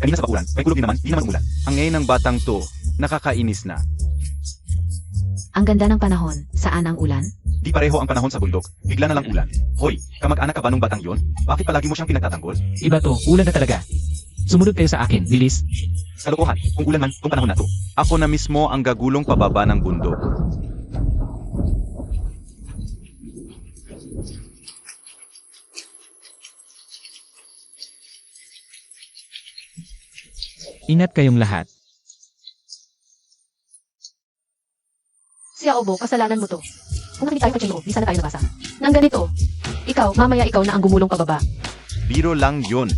Kanina sa bakuran, may kulog din naman, di naman ulan. Ang ngayon ng batang to, nakakainis na. Ang ganda ng panahon, saan ang ulan? Di pareho ang panahon sa bundok, bigla na lang ulan. Hoy, kamag-anak ka ba nung batang yon? Bakit palagi mo siyang pinagtatanggol? Iba to, ulan na talaga. Sumunod kayo sa akin, bilis. Kalokohan, kung ulan man, kung panahon na to. Ako na mismo ang gagulong pababa ng bundok. Ingat kayong lahat. si Aobo, kasalanan mo to. Kung nakita tayo kay Cheno, di sana tayo nabasa. Nang ganito, mamaya ikaw na ang gumulong pababa. Biro lang yun.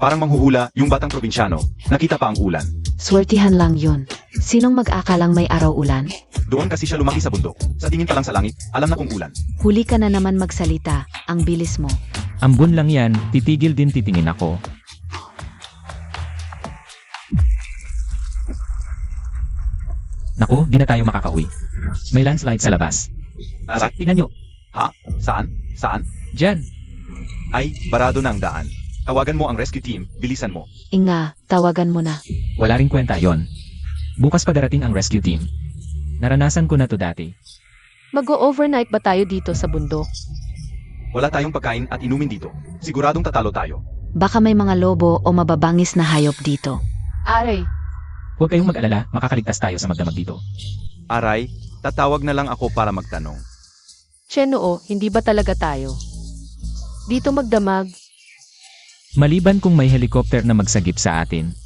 Parang manghuhula yung batang probinsyano, nakita pa ang ulan. Swertihan lang yun. Sinong mag-akalang may araw-ulan? Doon kasi siya lumaki sa bundok. Sa tingin pa lang sa langit, alam na kung ulan. Huli ka na naman magsalita, ang bilis mo. Ambon lang yan, titigil din titingin ako. Naku, di na tayo makakauwi. May landslide sa labas. Ara, Tingnan nyo, ha? Saan? Saan? dyan. Ay, barado na ang daan. Tawagan mo ang rescue team, bilisan mo. Inga, tawagan mo na. Wala ring kwenta yon. Bukas pa darating ang rescue team. Naranasan ko na to dati. Mag-o-overnight ba tayo dito sa bundok? Wala tayong pagkain at inumin dito. Siguradong tatalo tayo. Baka may mga lobo o mababangis na hayop dito. Aray, Huwag kayong mag-alala, makakaligtas tayo sa magdamag dito. Aray, tatawag na lang ako para magtanong. Cheno, hindi ba talaga tayo? Dito magdamag. Maliban kung may helicopter na magsagip sa atin.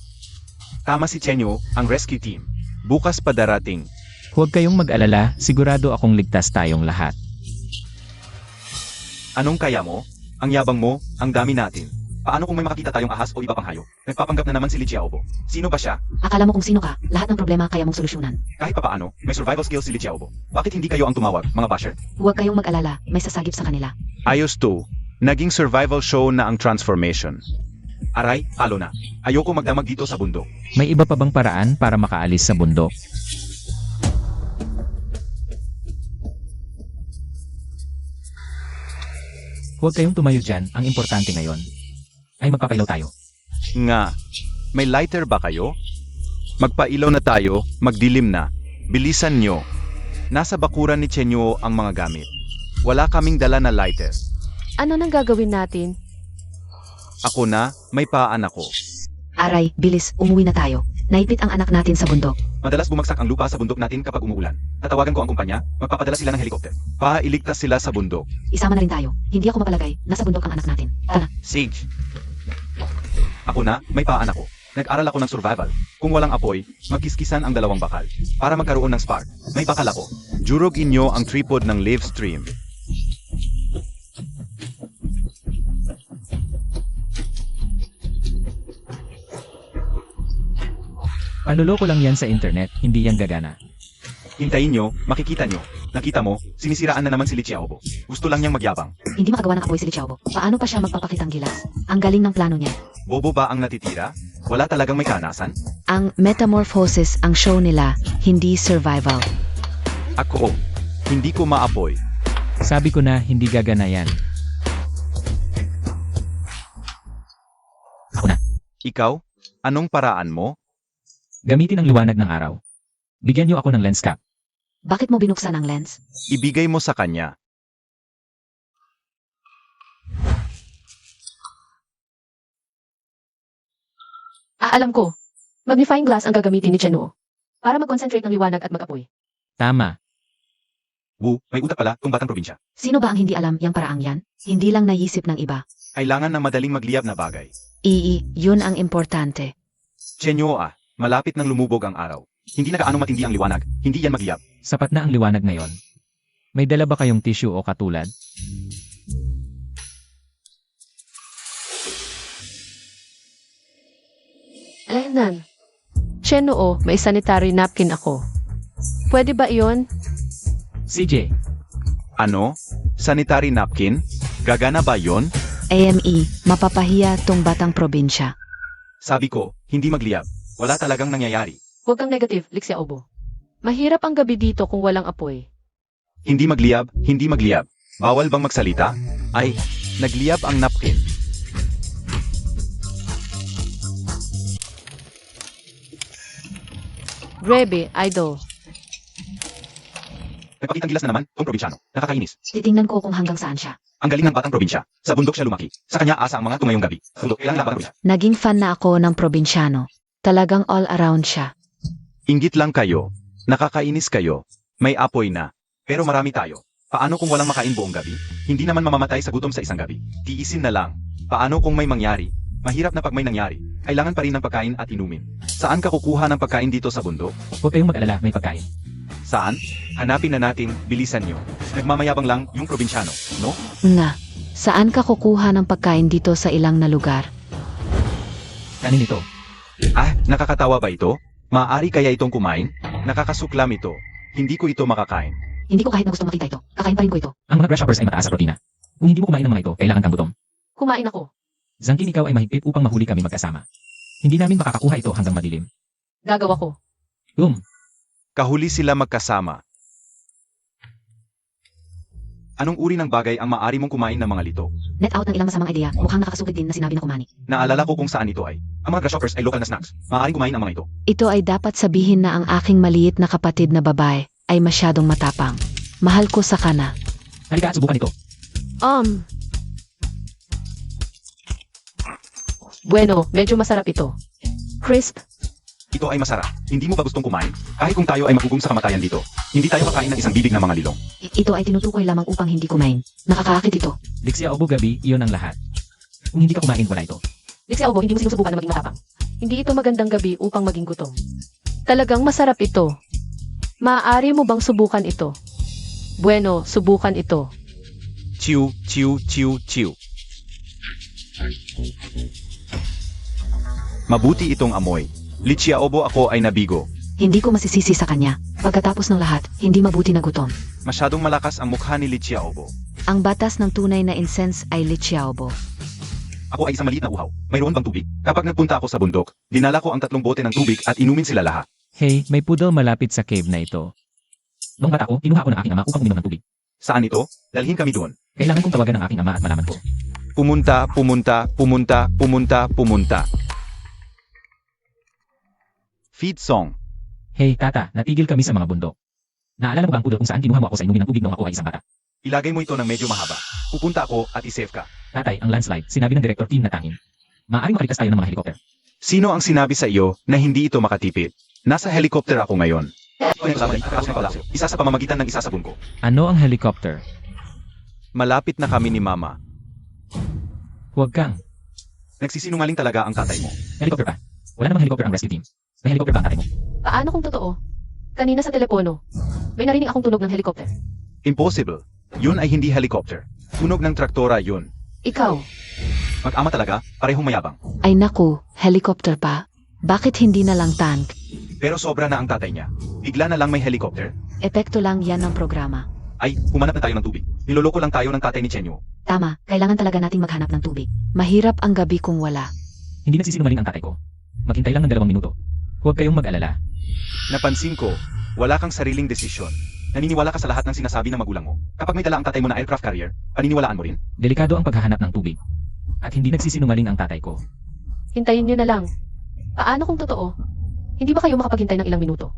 Tama si Chenyo, ang rescue team. Bukas pa darating. Huwag kayong mag-alala, sigurado akong ligtas tayong lahat. Anong kaya mo? Ang yabang mo, ang dami natin. Paano kung may makakita tayong ahas o iba pang hayop? Nagpapanggap na naman si Li Xiaobo. Sino ba siya? Akala mo kung sino ka, lahat ng problema kaya mong solusyonan. Kahit papaano, may survival skills si Li Xiaobo. Bakit hindi kayo ang tumawag, mga basher? Huwag kayong mag-alala, may sasagip sa kanila. Ayos to. Naging survival show na ang transformation. Aray, talo na. Ayoko magdamag dito sa bundok. May iba pa bang paraan para makaalis sa bundok? Huwag kayong tumayo dyan, ang importante ngayon ay magpapailaw tayo. Nga, may lighter ba kayo? Magpailaw na tayo, magdilim na. Bilisan nyo. Nasa bakuran ni Chenyo ang mga gamit. Wala kaming dala na lighter. Ano nang gagawin natin? Ako na, may paan ako. Aray, bilis, umuwi na tayo. Naipit ang anak natin sa bundok. Madalas bumagsak ang lupa sa bundok natin kapag umuulan. Tatawagan ko ang kumpanya, magpapadala sila ng helikopter. Iligtas sila sa bundok. Isama na rin tayo. Hindi ako mapalagay, nasa bundok ang anak natin. Tara. Sage. Ako na, may paan ako. Nag-aral ako ng survival. Kung walang apoy, magkiskisan ang dalawang bakal. Para magkaroon ng spark. May bakal ako. Jurog inyo ang tripod ng live stream. Panloloko lang yan sa internet, hindi yan gagana. Hintayin nyo, makikita nyo. Nakita mo, sinisiraan na naman si Li Xiaobo. Gusto lang niyang magyabang. Hindi makagawa ng apoy si Li Xiaobo. Paano pa siya magpapakitang gilas? Ang galing ng plano niya. Bobo ba ang natitira? Wala talagang may kanasan? Ang Metamorphosis ang show nila, hindi survival. Ako, hindi ko maapoy. Sabi ko na, hindi gagana yan. Ako na. Ikaw, anong paraan mo? Gamitin ang liwanag ng araw. Bigyan niyo ako ng lens cap. Bakit mo binuksan ang lens? Ibigay mo sa kanya. Alam ko. Magnifying glass ang gagamitin ni Chenyo. Para mag-concentrate ng liwanag at mag-apoy. Tama. Wu, may utak pala, tong batang probinsya. Sino ba ang hindi alam yang paraang yan? Hindi lang naisip ng iba. Kailangan ng madaling magliyab na bagay. Yun ang importante. Chenyo malapit nang lumubog ang araw. Hindi na gaano matindi ang liwanag, hindi yan magliyab. Sapat na ang liwanag ngayon. May dala ba kayong tissue o katulad? Lenan. Chenyo, may sanitary napkin ako. Pwede ba iyon? CJ, Ano? Sanitary napkin? Gagana ba yon? AME, mapapahiya tong batang probinsya. Sabi ko, hindi magliyab. Wala talagang nangyayari. Huwag kang negative, Li Xiaobo. Mahirap ang gabi dito kung walang apoy. Hindi magliyab, hindi magliyab. Bawal bang magsalita? Ay, nagliyab ang napkin. Grebe, idol. Nagpakitang gilas na naman, tong probinsyano. Nakakainis. Titingnan ko kung hanggang saan siya. Ang galing ng batang probinsya. Sa bundok siya lumaki. Sa kanya asa ang mga tumayong gabi. Bundok, kailangan ng batang probinsya. Naging fan na ako ng probinsyano. Talagang all around siya. Inggit lang kayo. Nakakainis kayo. May apoy na. Pero marami tayo. Paano kung walang makain buong gabi? Hindi naman mamamatay sa gutom sa isang gabi. Tiisin na lang. Paano kung may mangyari? Mahirap na pag may nangyari. Kailangan pa rin ng pagkain at inumin. Saan ka kukuha ng pagkain dito sa bundok? huwag kayong mag-alala, may pagkain. Saan? Hanapin na natin, bilisan nyo. Nagmamayabang lang yung probinsyano, no? Nga, saan ka kukuha ng pagkain dito sa ilang na lugar? Kanin ito. Nakakatawa ba ito? Maaari kaya itong kumain? Nakakasuklam ito. Hindi ko ito makakain. Hindi ko kahit na gusto makita ito. Kakain pa rin ko ito. Ang mga grasshoppers ay mataas sa protina. Kung hindi mo kumain ng mga ito, kailangan kang gutom. Kumain ako. Zangkin, ikaw ay mahigpit upang mahuli kami magkasama. Hindi namin makakakuha ito hanggang madilim. Gagawa ko. Kahuli sila magkasama. Anong uri ng bagay ang maaari mong kumain ng mga lito? Net out ng ilang masamang idea, mukhang nakakasukid din na sinabi ng kumani. Naalala ko kung saan ito ay. Ang mga grasshoppers ay local na snacks. Maaaring kumain ang mga ito. Ito ay dapat sabihin na ang aking maliit na kapatid na babae ay masyadong matapang. Mahal ko sa kana. Halika at subukan ito. Bueno, medyo masarap ito. Crisp. Ito ay masarap. Hindi mo ba gustong kumain? Kahit kung tayo ay magugong sa kamatayan dito. Hindi tayo kakain ng isang bibig ng mga lilong. Ito ay tinutukoy lamang upang hindi kumain. Nakakaakit ito. Li Xiaobo gabi, iyon ang lahat. Kung hindi ka kumain, wala ito. Li Xiaobo, hindi mo sinusubukan na maging matapang. Hindi ito magandang gabi upang maging gutom. Talagang masarap ito. Maaari mo bang subukan ito? Bueno, subukan ito. Chiu, chiu, chiu, chiu. Mabuti itong amoy. Li Xiaobo, ako ay nabigo. Hindi ko masisisi sa kanya. Pagkatapos ng lahat, hindi mabuti na gutom. Masyadong malakas ang mukha ni Li Xiaobo. Ang batas ng tunay na incense ay Li Xiaobo. Ako ay isang maliit na uhaw. Mayroon bang tubig? Kapag nagpunta ako sa bundok, dinala ko ang 3 bote ng tubig at inumin sila lahat. Hey, may poodle malapit sa cave na ito. Noong bata ko, kinuha ko ng aking ama upang uminom ng tubig. Saan ito? Dalhin kami doon. Kailangan kong tawagan ng aking ama at malaman ko. Pumunta, pumunta, pumunta, pumunta, pumunta. Feed song. Hey, tata, natigil kami sa mga bundok. Naalala mo ba ang poodle kung saan kinuha mo ako sa inumin ng tubig noong ako ay isang bata? Ilagay mo ito ng medyo mahaba. Pupunta ako at isave ka. Tatay, ang landslide, sinabi ng director team na tangin. Maaaring makaligtas tayo ng mga helicopter. Sino ang sinabi sa iyo na hindi ito makatipid? Nasa helicopter ako ngayon. Isa sa pamamagitan ng isasabon ko. Ano ang helicopter? Malapit na kami ni Mama. Huwag kang. Nagsisinungaling talaga ang tatay mo. Helicopter pa. Wala namang helicopter ang rescue team. May helicopter ba ang tatay mo? Paano kung totoo? Kanina sa telepono, may narinig akong tunog ng helicopter. Impossible. Yun ay hindi helicopter. Tunog ng traktora yun. Ikaw, Mag-ama talaga, parehong mayabang. Ay naku, helicopter pa? Bakit hindi na lang tank? Pero sobra na ang tatay niya. Bigla na lang may helicopter. Epekto lang yan ng programa. Ay, humanap na tayo ng tubig. Niloloko lang tayo ng tatay ni Chenyo. Tama, kailangan talaga nating maghanap ng tubig. Mahirap ang gabi kung wala. Hindi nagsisinungaling ang tatay ko. Maghintay lang ng 2 minuto. Huwag kayong mag-alala. Napansin ko, wala kang sariling desisyon. Naniniwala ka sa lahat ng sinasabi ng magulang mo. Kapag may dala ang tatay mo na aircraft carrier, paniniwalaan mo rin? Delikado ang paghahanap ng tubig. At hindi nagsisinungaling ang tatay ko. hintayin niyo na lang. Paano kung totoo? Hindi ba kayo makapaghintay ng ilang minuto?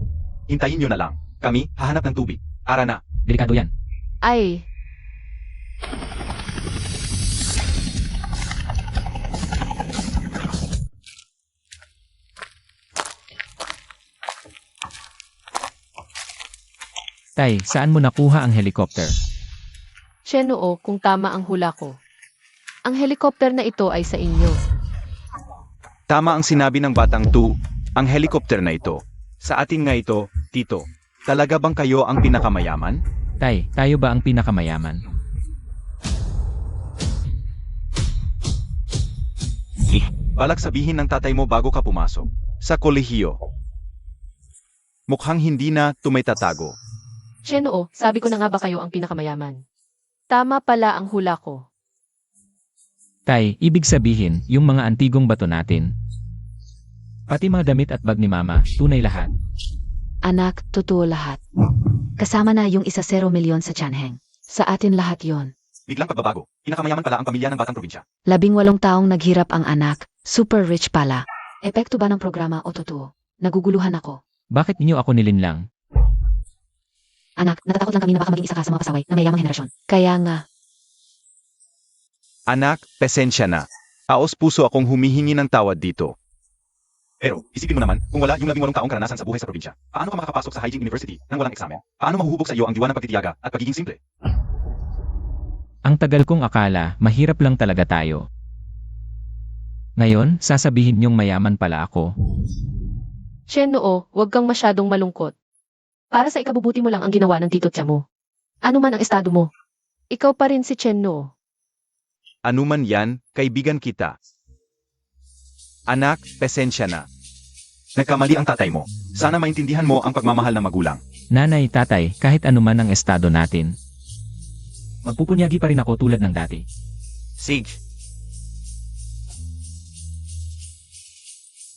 Hintayin nyo na lang. Kami, hahanap ng tubig. Ara na. Delikado yan. Ay, Tay, saan mo nakuha ang helicopter? Shenoo, kung tama ang hula ko. Ang helicopter na ito ay sa inyo. Tama ang sinabi ng batang tu, ang helicopter na ito. Sa atin nga ito, tito. Talaga bang kayo ang pinakamayaman? Tay, tayo ba ang pinakamayaman? Balak sabihin ng tatay mo bago ka pumasok. Sa kolehiyo. Mukhang hindi na tumitatago. Shenoo, sabi ko na nga ba kayo ang pinakamayaman? Tama pala ang hula ko. Tay, ibig sabihin, yung mga antigong bato natin. Pati mga damit at bag ni Mama, tunay lahat. Anak, totoo lahat. Kasama na yung 1 milyon sa Chanheng. Sa atin lahat yon. Biglang pagbabago. Pinakamayaman pala ang pamilya ng batang probinsya. 18 taong naghirap ang anak. Super rich pala. Epekto ba ng programa o totoo? Naguguluhan ako. Bakit niyo ako nilinlang? Anak, natatakot lang kami na baka maging isa ka sa mga pasaway na mayamang henerasyon. Kaya nga, Anak, pasensya na. Aos puso akong humihingi ng tawad dito. Pero, isipin mo naman, kung wala yung 18 taong karanasan sa buhay sa probinsya, paano ka makakapasok sa Hygiene University nang walang eksamen? Paano mahuhubog sa iyo ang diwa ng pagtitiyaga at pagiging simple? Ang tagal kong akala, mahirap lang talaga tayo. Ngayon, sasabihin niyong mayaman pala ako. Shenoo, huwag kang masyadong malungkot. Para sa ikabubuti mo lang ang ginawa ng tito tiya mo. Ano man ang estado mo. Ikaw pa rin si Chenoo. Anuman yan, kaibigan kita. Anak, pasensya na. Nagkamali ang tatay mo. Sana maintindihan mo ang pagmamahal ng magulang. Nanay, tatay, kahit anuman ang estado natin. Magpupunyagi pa rin ako tulad ng dati. Sage,